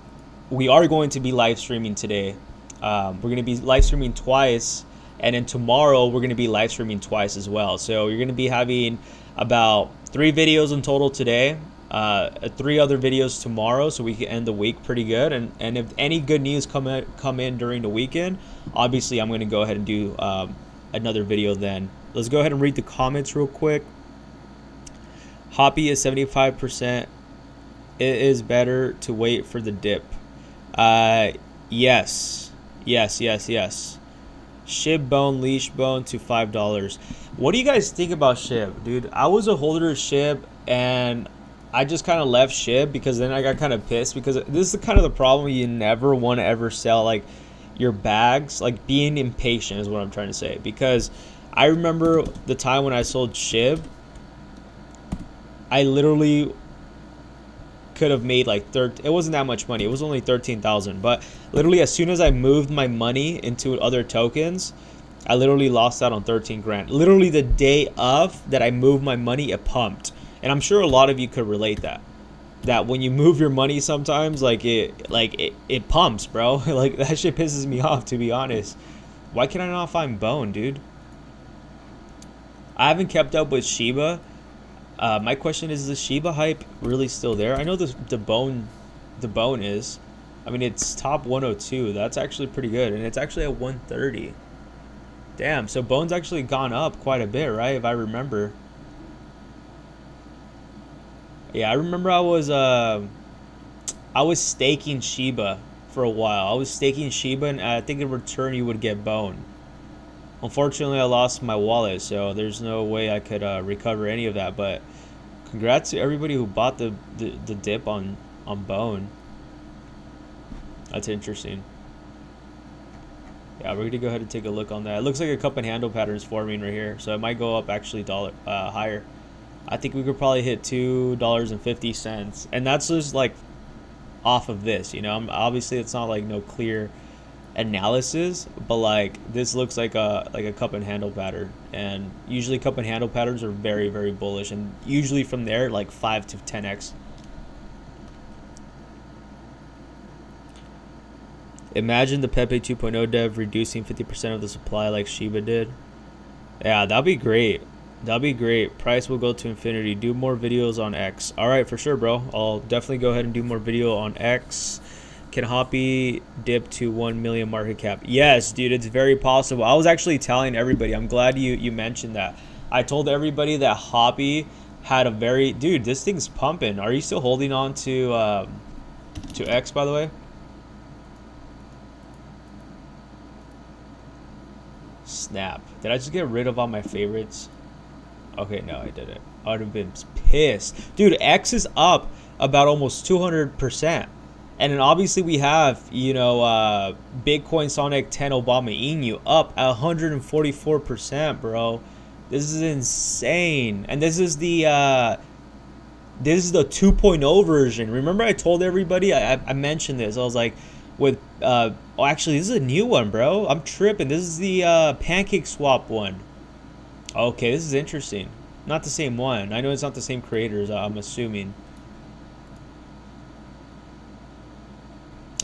we are going to be live streaming today. We're going to be live streaming twice, and then tomorrow we're going to be live streaming twice as well. So you're going to be having about 3 videos in total today, 3 other videos tomorrow, so we can end the week pretty good. And if any good news come in during the weekend, obviously I'm going to go ahead and do another video then. Let's go ahead and read the comments real quick. Hoppy is 75%. It is better to wait for the dip. Yes. Shib bone, leash bone to $5. What do you guys think about Shib, dude? I was a holder of Shib, and I just kind of left Shib because then I got kind of pissed, because this is kind of the problem. You never want to ever sell like your bags, like being impatient is what I'm trying to say. Because I remember the time when I sold Shib, I literally could have made like it wasn't that much money. It was only 13,000, but literally as soon as I moved my money into other tokens, I literally lost out on 13 grand. Literally the day of that I moved my money, it pumped. And I'm sure a lot of you could relate that when you move your money sometimes, it pumps, bro. Like that shit pisses me off, to be honest. Why can I not find Bone, dude? I haven't kept up with Shiba. My question is the Shiba hype really still there? I know the bone is. I mean, it's top 102. That's actually pretty good, and it's actually at 130. Damn, so Bone's actually gone up quite a bit, right? If I remember. Yeah, I remember I was staking Shiba for a while. I was staking Shiba, and I think in return you would get Bone. Unfortunately, I lost my wallet, so there's no way I could recover any of that. But congrats to everybody who bought the dip on Bone. That's interesting. Yeah, we're going to go ahead and take a look on that. It looks like a cup and handle pattern is forming right here, so it might go up actually higher. I think we could probably hit $2.50, and that's just like off of this, you know. Obviously, it's not like no clear analysis, but like this looks like a cup and handle pattern, and usually cup and handle patterns are very, very bullish, and usually from there like 5 to 10x. Imagine the PEPE 2.0 dev reducing 50% of the supply like Shiba did. Yeah, that'd be great. That'd be great. Price will go to infinity. Do more videos on X. All right, for sure, bro. I'll definitely go ahead and do more video on X. Can Hoppy dip to 1 million market cap? Yes, dude, it's very possible. I was actually telling everybody. I'm glad you mentioned that. I told everybody that Hoppy had a very... Dude, this thing's pumping. Are you still holding on to X, by the way? Snap. Did I just get rid of all my favorites? Okay, no, I didn't. I would have been pissed. Dude, X is up about almost 200%. And then obviously we have, you know, Bitcoin Sonic 10 Obama Inu up 144%, bro. This is insane. And this is the 2.0 version. Remember I told everybody, I mentioned this. I was like, with oh, actually this is a new one, bro. I'm tripping. This is the pancake swap one. Okay, this is interesting. Not the same one. I know it's not the same creators, I'm assuming.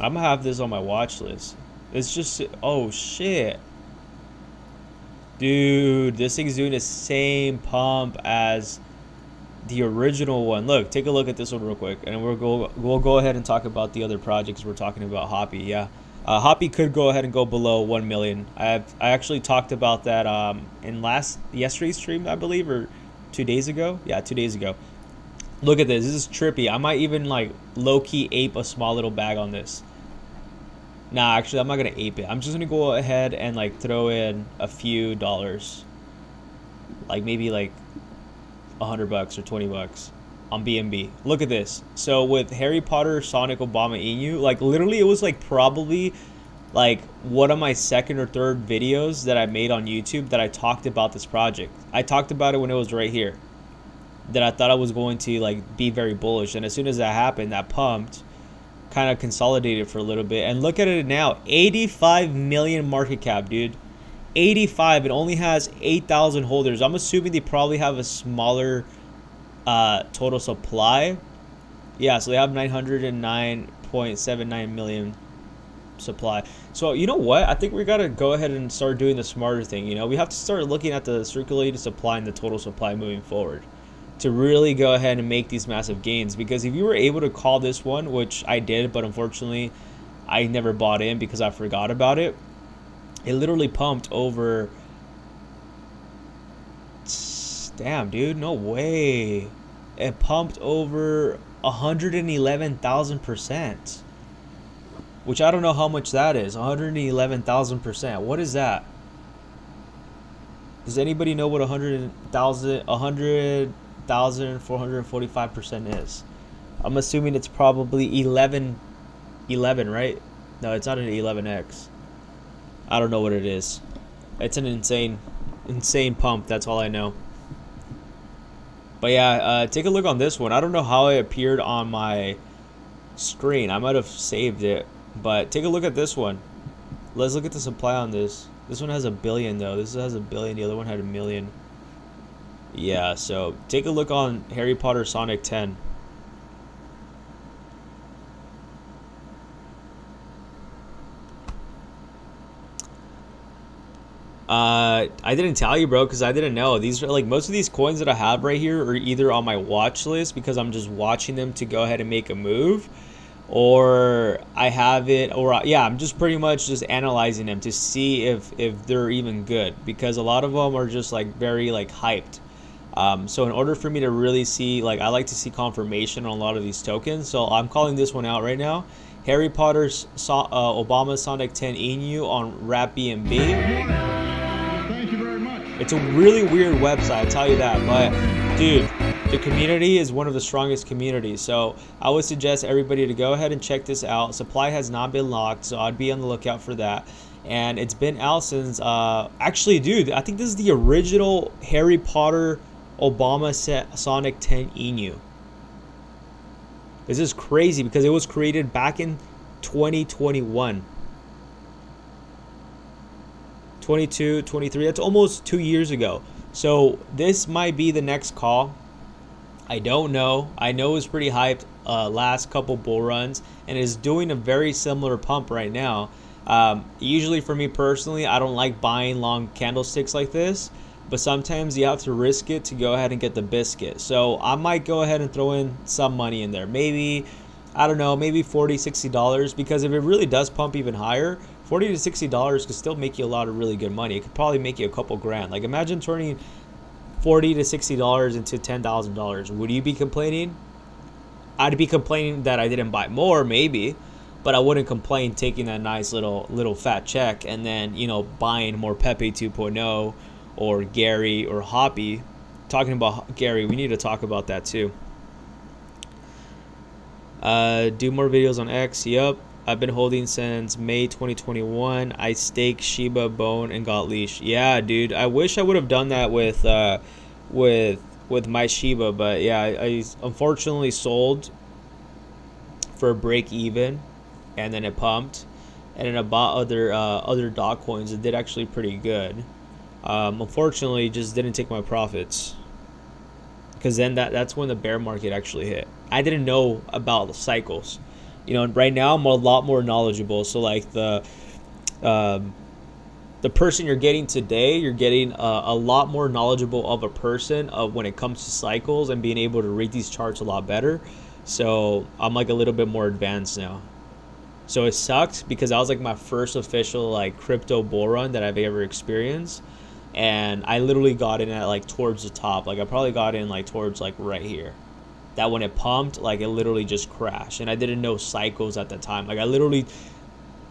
I'm gonna have this on my watch list. It's just, oh shit, dude, this thing's doing the same pump as the original one. Look, take a look at this one real quick, and we'll go ahead and talk about the other projects we're talking about. Hoppy, yeah. Hoppy could go ahead and go below 1 million. I actually talked about that in yesterday's stream, I believe, or 2 days ago. Yeah, 2 days ago. Look at this. This is trippy. I might even like low-key ape a small little bag on this. Nah, actually, I'm not gonna ape it. I'm just gonna go ahead and like throw in a few dollars, like maybe like $100 or $20 on BNB. Look at this. So with Harry Potter, Sonic, Obama, Inu, like literally it was like probably like one of my second or third videos that I made on YouTube that I talked about this project. I talked about it when it was right here, that I thought I was going to like be very bullish, and as soon as that happened, that pumped, kind of consolidated for a little bit, and look at it now, 85 million market cap, dude. 85. It only has 8,000 holders. I'm assuming they probably have a smaller total supply. Yeah, so they have 909.79 million supply. So you know what, I think we gotta go ahead and start doing the smarter thing. You know, we have to start looking at the circulated supply and the total supply moving forward to really go ahead and make these massive gains. Because if you were able to call this one, which I did, but unfortunately I never bought in because I forgot about it, it literally pumped over, damn dude, no way, it pumped over 111,000%, which I don't know how much that is. 111,000%, what is that? Does anybody know what 100,445% is? I'm assuming it's probably 11, right? No, it's not an 11x. I don't know what it is. It's an insane pump. That's all I know. But yeah, take a look on this one. I don't know how it appeared on my screen. I might have saved it. But take a look at this one. Let's look at the supply on this. This one has 1 billion though. This has 1 billion. The other one had 1 million. Yeah, so take a look on Harry Potter Sonic 10. I didn't tell you, bro, because I didn't know. These are like, most of these coins that I have right here are either on my watch list because I'm just watching them to go ahead and make a move, or I have it, or yeah, I'm just pretty much just analyzing them to see if they're even good, because a lot of them are just like very like hyped. So in order for me to really see, like, I like to see confirmation on a lot of these tokens. So I'm calling this one out right now. Harry Potter's Obama Sonic 10 Inu on Wrap BNB. It's a really weird website, I'll tell you that, but dude, the community is one of the strongest communities, so I would suggest everybody to go ahead and check this out. Supply has not been locked, so I'd be on the lookout for that, and it's been out since actually, dude, I think this is the original Harry Potter Obama Sonic 10 Inu. This is crazy because it was created back in 2021. 22, 23, that's almost 2 years ago. So this might be the next call. I don't know. I know it's pretty hyped last couple bull runs and is doing a very similar pump right now. Usually for me personally, I don't like buying long candlesticks like this, but sometimes you have to risk it to go ahead and get the biscuit. So I might go ahead and throw in some money in there. Maybe, I don't know, maybe $40, $60, because if it really does pump even higher, $40 to $60 could still make you a lot of really good money. It could probably make you a couple grand. Like, imagine turning $40 to $60 into $10,000. Would you be complaining? I'd be complaining that I didn't buy more, maybe, but I wouldn't complain taking that nice little fat check and then, you know, buying more Pepe 2.0 or Gary or Hoppy. Talking about Gary, we need to talk about that too. Do more videos on X. Yup. I've been holding since May 2021. I staked Shiba, Bone, and got leash. Yeah, dude. I wish I would have done that with my Shiba, but yeah, I unfortunately sold for a break even, and then it pumped, and then I bought other dog coins that did actually pretty good. Unfortunately, just didn't take my profits, because then that's when the bear market actually hit. I didn't know about the cycles. You know, right now I'm a lot more knowledgeable. So like the the person you're getting today, you're getting a lot more knowledgeable of a person when it comes to cycles and being able to read these charts a lot better. So I'm like a little bit more advanced now. So it sucked because that was like my first official like crypto bull run that I've ever experienced. And I literally got in at like towards the top. Like I probably got in like towards like right here. That when it pumped, like it literally just crashed. And I didn't know cycles at the time. Like I literally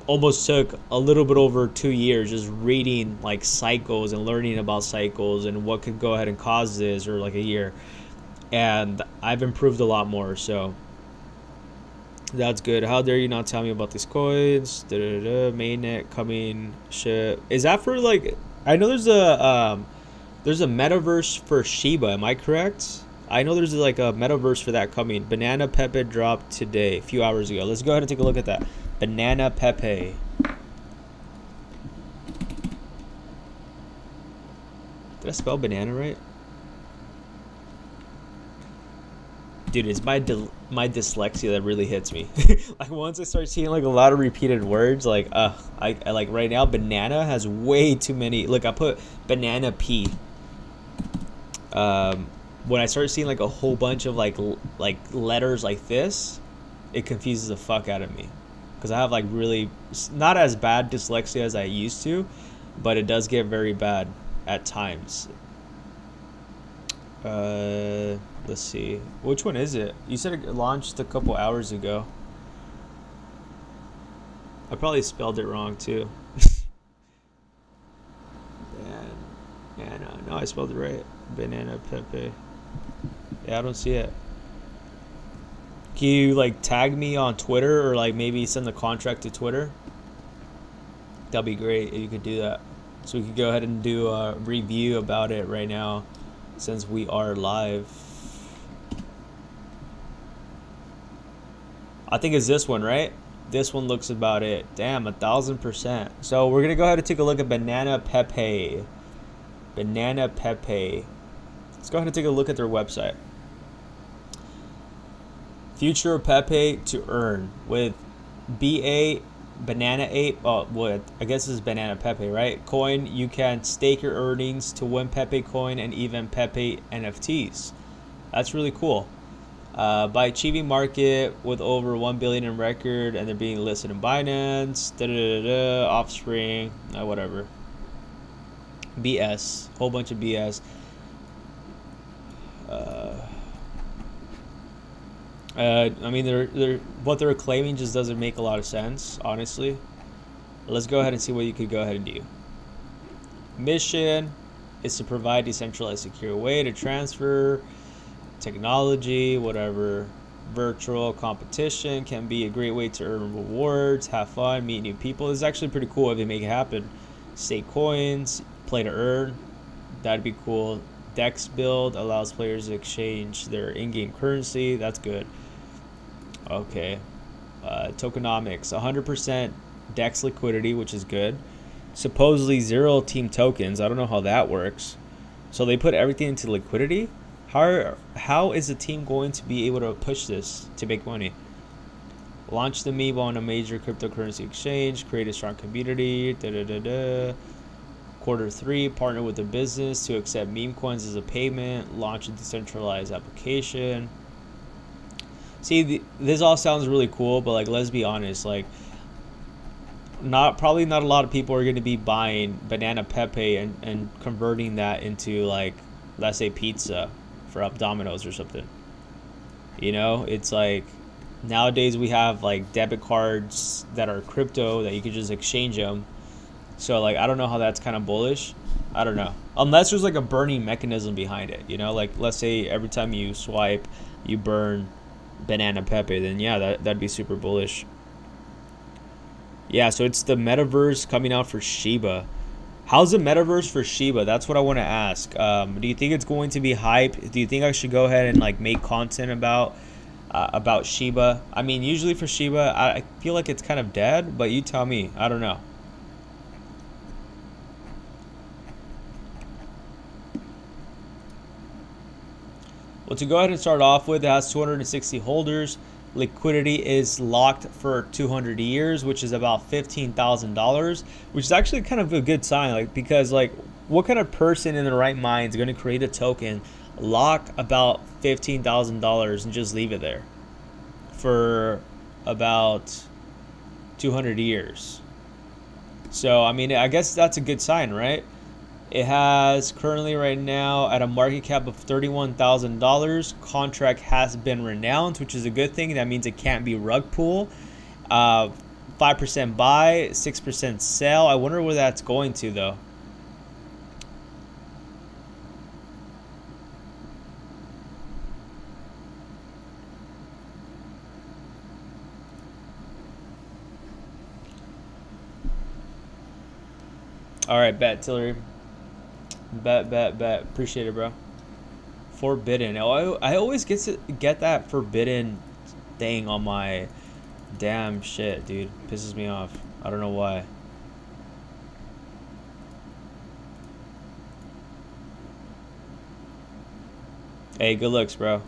almost took a little bit over 2 years just reading like cycles and learning about cycles and what could go ahead and cause this, or like a year. And I've improved a lot more, so that's good. How dare you not tell me about these coins? Mainnet coming shit. Is that for like, I know there's a metaverse for Shiba, am I correct? I know there's like a metaverse for that coming. Banana PEPE dropped today, a few hours ago. Let's go ahead and take a look at that. Banana PEPE. Did I spell banana right? Dude, it's my dyslexia that really hits me. Like once I start seeing like a lot of repeated words, like I like right now banana has way too many. Look, I put banana P. When I start seeing like a whole bunch of like letters like this, it confuses the fuck out of me. Because I have like really not as bad dyslexia as I used to, but it does get very bad at times. Let's see. Which one is it? You said it launched a couple hours ago. I probably spelled it wrong too. Banana. No, I spelled it right. Banana PEPE. Yeah, I don't see it. Can you like tag me on Twitter or like maybe send the contract to Twitter? That'd be great if you could do that. So we could go ahead and do a review about it right now since we are live. I think it's this one, right? This one looks about it. Damn, 1,000%. So we're gonna go ahead and take a look at Banana PEPE. Banana PEPE. Let's go ahead and take a look at their website. Future of PEPE to earn with BA Banana Ape. Oh, what? I guess this is Banana PEPE, right? Coin. You can stake your earnings to win PEPE coin and even PEPE NFTs. That's really cool. By achieving market with over 1 billion in record, and they're being listed in Binance. Offspring. Whatever. BS. Whole bunch of BS. I mean, they're what they're claiming just doesn't make a lot of sense, honestly. Let's go ahead and see what you could go ahead and do. Mission is to provide decentralized, secure way to transfer technology, whatever. Virtual competition can be a great way to earn rewards, have fun, meet new people. It's actually pretty cool if they make it happen. Stake coins, play to earn. That'd be cool. Dex build allows players to exchange their in-game currency. That's good. Okay. Tokenomics, 100% Dex liquidity, which is good. Supposedly 0 team tokens. I don't know how that works. So they put everything into liquidity? How is the team going to be able to push this to make money? Launch the meme on a major cryptocurrency exchange. Create a strong community. Q3, partner with a business to accept meme coins as a payment. Launch a decentralized application. See, this all sounds really cool, but like, let's be honest, like, probably not a lot of people are going to be buying Banana PEPE and converting that into like, let's say pizza for up Domino's or something. You know, it's like nowadays we have like debit cards that are crypto that you could just exchange them. So like, I don't know how that's kind of bullish. I don't know, unless there's like a burning mechanism behind it, you know, like let's say every time you swipe you burn Banana PEPE, then yeah, that'd be super bullish. Yeah, so it's the metaverse coming out for Shiba. How's the metaverse for Shiba? That's what I want to ask. Do you think it's going to be hype? Do you think I should go ahead and like make content about Shiba? I mean, usually for Shiba, I feel like it's kind of dead, but you tell me. I don't know. Well, to go ahead and start off with, it has 260 holders. liquidity is locked for 200 years, which is about $15,000, which is actually kind of a good sign. Like, because like, what kind of person in their right mind is going to create a token, lock about $15,000 and just leave it there for about 200 years? So I mean, I guess that's a good sign, right? It has currently right now at a market cap of $31,000. Contract has been renounced, which is a good thing. That means it can't be rug pull. 5% buy, 6% sell. I wonder where that's going to though. All right, bet, Tillery. Bet. Appreciate it, bro. Forbidden. Oh, I always get that forbidden thing on my damn shit, dude. Pisses me off. I don't know why. Hey, good looks, bro.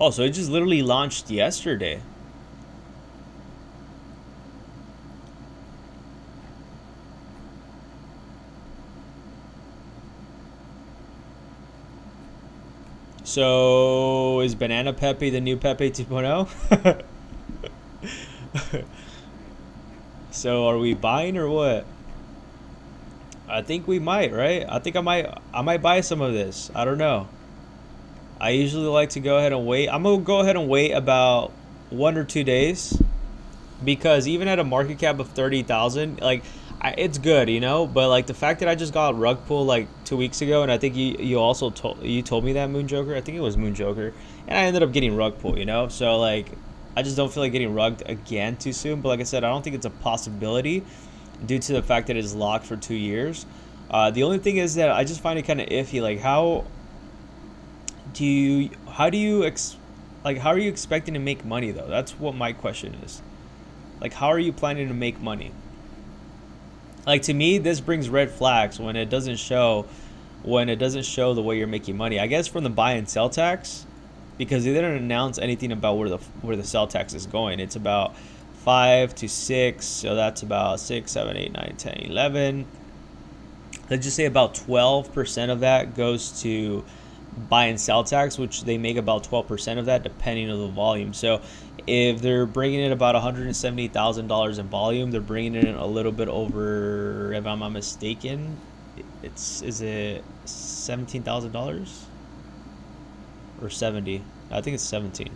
Oh, so it just literally launched yesterday. So is Banana Pepe the new Pepe 2.0? So are we buying or what? I think we might, right? I think I might buy some of this. I don't know. I usually like to go ahead and wait. I'm gonna go ahead and wait about 1 or 2 days, because even at a market cap of 30,000, like it's good, you know. But like the fact that I just got rug pull like 2 weeks ago, and I think you also told me that, Moon Joker. I think it was Moon Joker, and I ended up getting rug pull, you know. So like I just don't feel like getting rugged again too soon. But like I said, I don't think it's a possibility due to the fact that it's locked for 2 years. The only thing is that I just find it kind of iffy. Like how are you expecting to make money though? That's what my question is. Like, how are you planning to make money? Like, to me, this brings red flags when it doesn't show the way you're making money. I guess from the buy and sell tax, because they didn't announce anything about where the sell tax is going. It's about 5 to 6, so that's about 6, 7, 8, 9, 10, 11. Let's just say about 12% of that goes to buy and sell tax, which they make about 12% of that depending on the volume. So if they're bringing in about $170,000 in volume, they're bringing in a little bit over, if I'm not mistaken, is it $17,000 or 70? I think it's 17.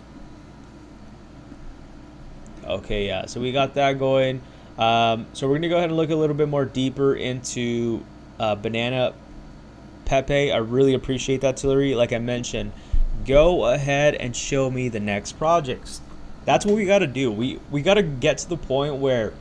Okay, yeah, so we got that going. So we're gonna go ahead and look a little bit more deeper into Banana Pepe. I really appreciate that, Tillery. Like I mentioned, go ahead and show me the next projects. That's what we got to do. We got to get to the point where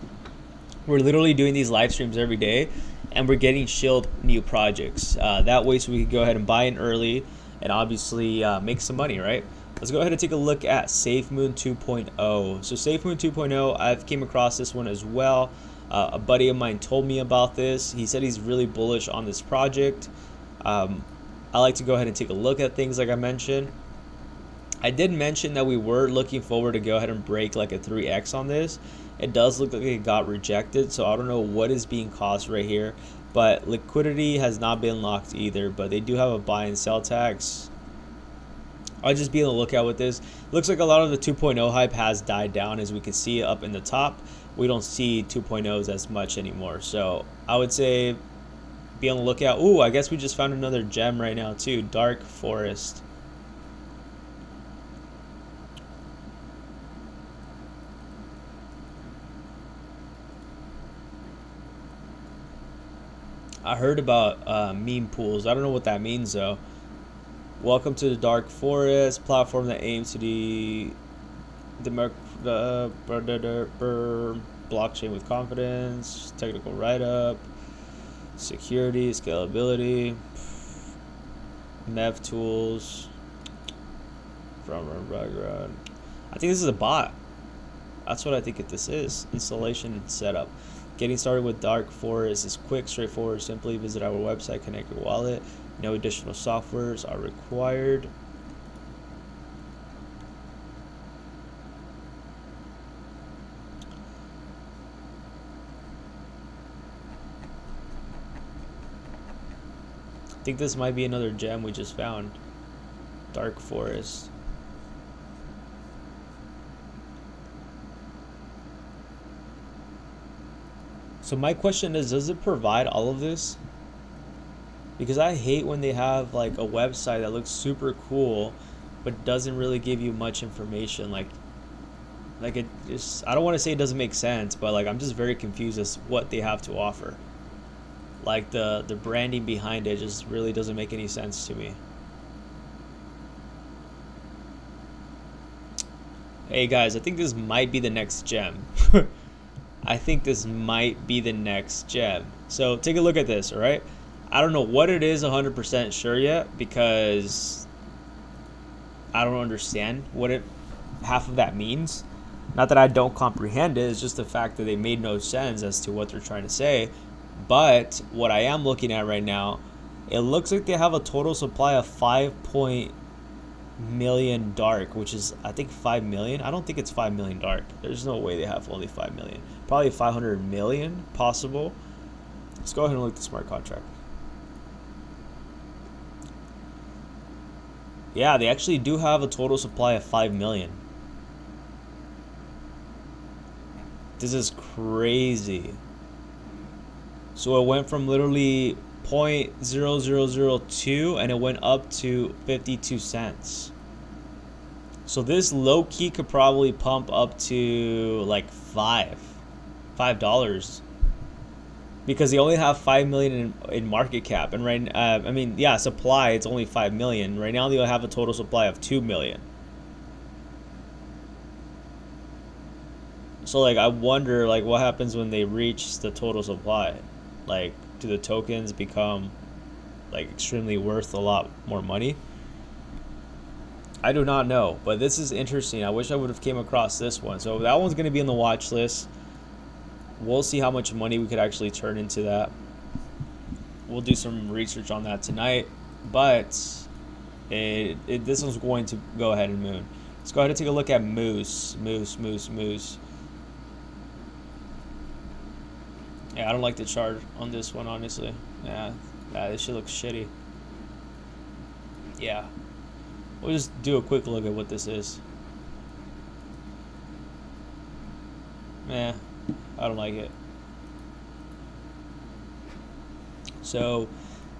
we're literally doing these live streams every day and we're getting shilled new projects. That way, so we can go ahead and buy in early and obviously make some money, right? Let's go ahead and take a look at SafeMoon 2.0. So SafeMoon 2.0, I've came across this one as well. A buddy of mine told me about this. He said he's really bullish on this project. I like to go ahead and take a look at things like I mentioned. I did mention that we were looking forward to go ahead and break like a 3x on this. It does look like it got rejected, so I don't know what is being caused right here. But liquidity has not been locked either, but they do have a buy and sell tax. I'll just be on the lookout with this. Looks like a lot of the 2.0 hype has died down, as we can see up in the top. We don't see 2.0s as much anymore, so I would say be on the lookout. Ooh, I guess we just found another gem right now too, Dark Forest. I heard about meme pools. I don't know what that means though. Welcome to the Dark Forest, platform that aims to the blockchain with confidence, technical write-up, security, scalability, MEV tools, from background. I think this is a bot. That's what I think this is. Installation and setup. Getting started with Dark Forest is quick, straightforward. Simply visit our website, connect your wallet. No additional softwares are required. I think this might be another gem we just found. Dark Forest. So my question is, does it provide all of this? Because I hate when they have like a website that looks super cool but doesn't really give you much information. Like it just, I don't want to say it doesn't make sense, but like I'm just very confused as what they have to offer. Like the branding behind it just really doesn't make any sense to me. Hey guys, I think this might be the next gem. I think this might be the next gem. So take a look at this, all right? I don't know what it is 100% sure yet, because I don't understand what half of that means. Not that I don't comprehend it, it's just the fact that they made no sense as to what they're trying to say. But what I am looking at right now, it looks like they have a total supply of 5 million dark, which is I think 5 million. I don't think it's 5 million dark. There's no way they have only 5 million. Probably 500 million possible. Let's go ahead and look at the smart contract. Yeah, they actually do have a total supply of 5 million. This is crazy. So it went from literally 0.0002 and it went up to 52 cents. So this low key could probably pump up to like $5 because they only have 5 million in market cap, and right I mean, yeah, supply it's only 5 million. Right now they have a total supply of 2 million. So like I wonder like what happens when they reach the total supply. Like, do the tokens become like extremely worth a lot more money? I do not know, but this is interesting. I wish I would have came across this one. So that one's going to be on the watch list. We'll see how much money we could actually turn into that. We'll do some research on that tonight, but this one's going to go ahead and moon. Let's go ahead and take a look at Moose. Yeah, I don't like the chart on this one, honestly. Yeah, this shit looks shitty. Yeah. We'll just do a quick look at what this is. I don't like it. So,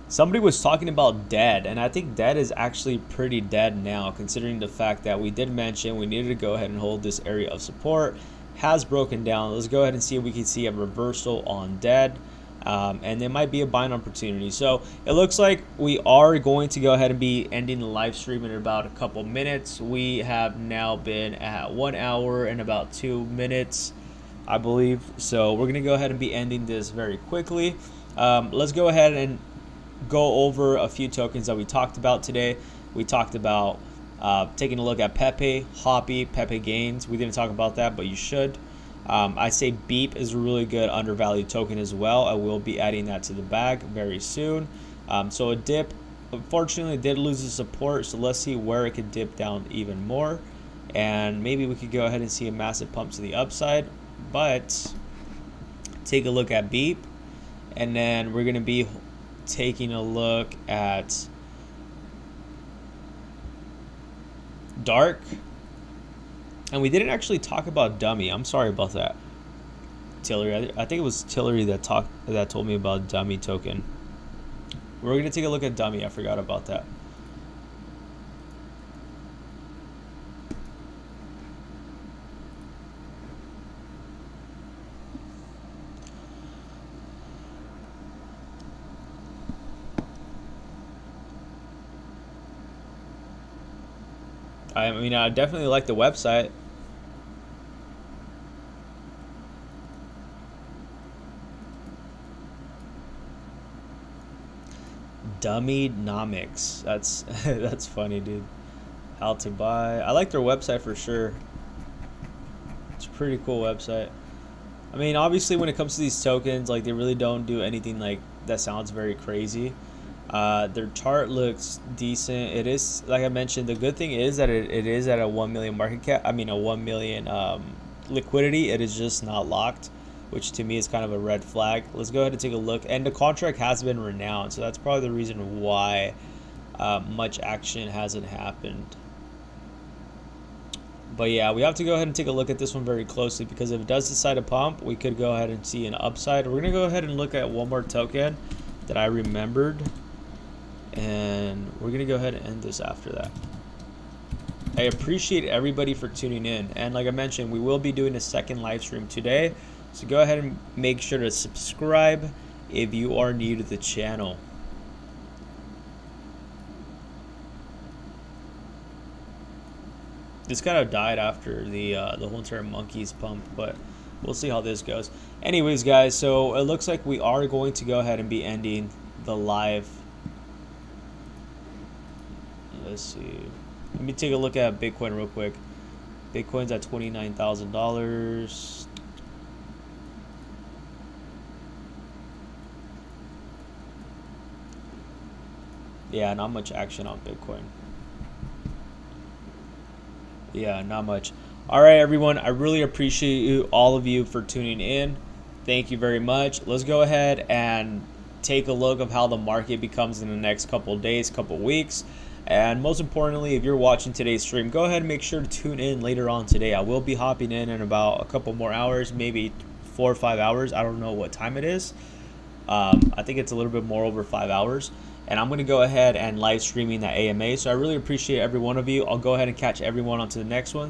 somebody was talking about dead, and I think dead is actually pretty dead now, considering the fact that we did mention we needed to go ahead and hold this area of support. Has broken down. Let's go ahead and see if we can see a reversal on dead, and there might be a buying opportunity. So it looks like we are going to go ahead and be ending the live stream in about a couple minutes. We have now been at 1 hour and about 2 minutes, I believe. So we're gonna go ahead and be ending this very quickly. Let's go ahead and go over a few tokens that we talked about today. We talked about taking a look at Pepe, Hoppy, Pepe gains. We didn't talk about that, but you should. I say BEEP is a really good undervalued token as well. I will be adding that to the bag very soon. So a dip, unfortunately, did lose the support. So let's see where it could dip down even more. And maybe we could go ahead and see a massive pump to the upside. But take a look at BEEP. And then we're going to be taking a look at Dark, and we didn't actually talk about Dummy. I'm sorry about that, Tillery. I think it was Tillery that told me about Dummy token. We're gonna take a look at Dummy. I forgot about that. I mean, I definitely like the website. Dummynomics. That's funny, dude. How to buy. I like their website for sure. It's a pretty cool website. I mean, obviously when it comes to these tokens, like they really don't do anything like that sounds very crazy. Their chart looks decent. It is, like I mentioned, the good thing is that it is at a 1 million market cap. I mean, a 1 million liquidity. It is just not locked, which to me is kind of a red flag. Let's go ahead and take a look. And the contract has been renounced, so that's probably the reason why much action hasn't happened. But yeah, we have to go ahead and take a look at this one very closely, because if it does decide to pump, we could go ahead and see an upside. We're going to go ahead and look at one more token that I remembered, and we're going to go ahead and end this after that. I appreciate everybody for tuning in, and like I mentioned, we will be doing a second live stream today, so go ahead and make sure to subscribe if you are new to the channel. This kind of died after the whole entire monkeys pump, but we'll see how this goes. Anyways, guys, so it looks like we are going to go ahead and be ending the live. Let's see. Let me take a look at Bitcoin real quick. Bitcoin's at $29,000. Yeah, not much action on Bitcoin. Yeah, not much. All right, everyone. I really appreciate you, all of you, for tuning in. Thank you very much. Let's go ahead and take a look of how the market becomes in the next couple of days, couple of weeks. And most importantly, if you're watching today's stream, go ahead and make sure to tune in later on today. I will be hopping in about a couple more hours, maybe 4 or 5 hours. I don't know what time it is. I think it's a little bit more over 5 hours. And I'm going to go ahead and live streaming that AMA. So I really appreciate every one of you. I'll go ahead and catch everyone on to the next one.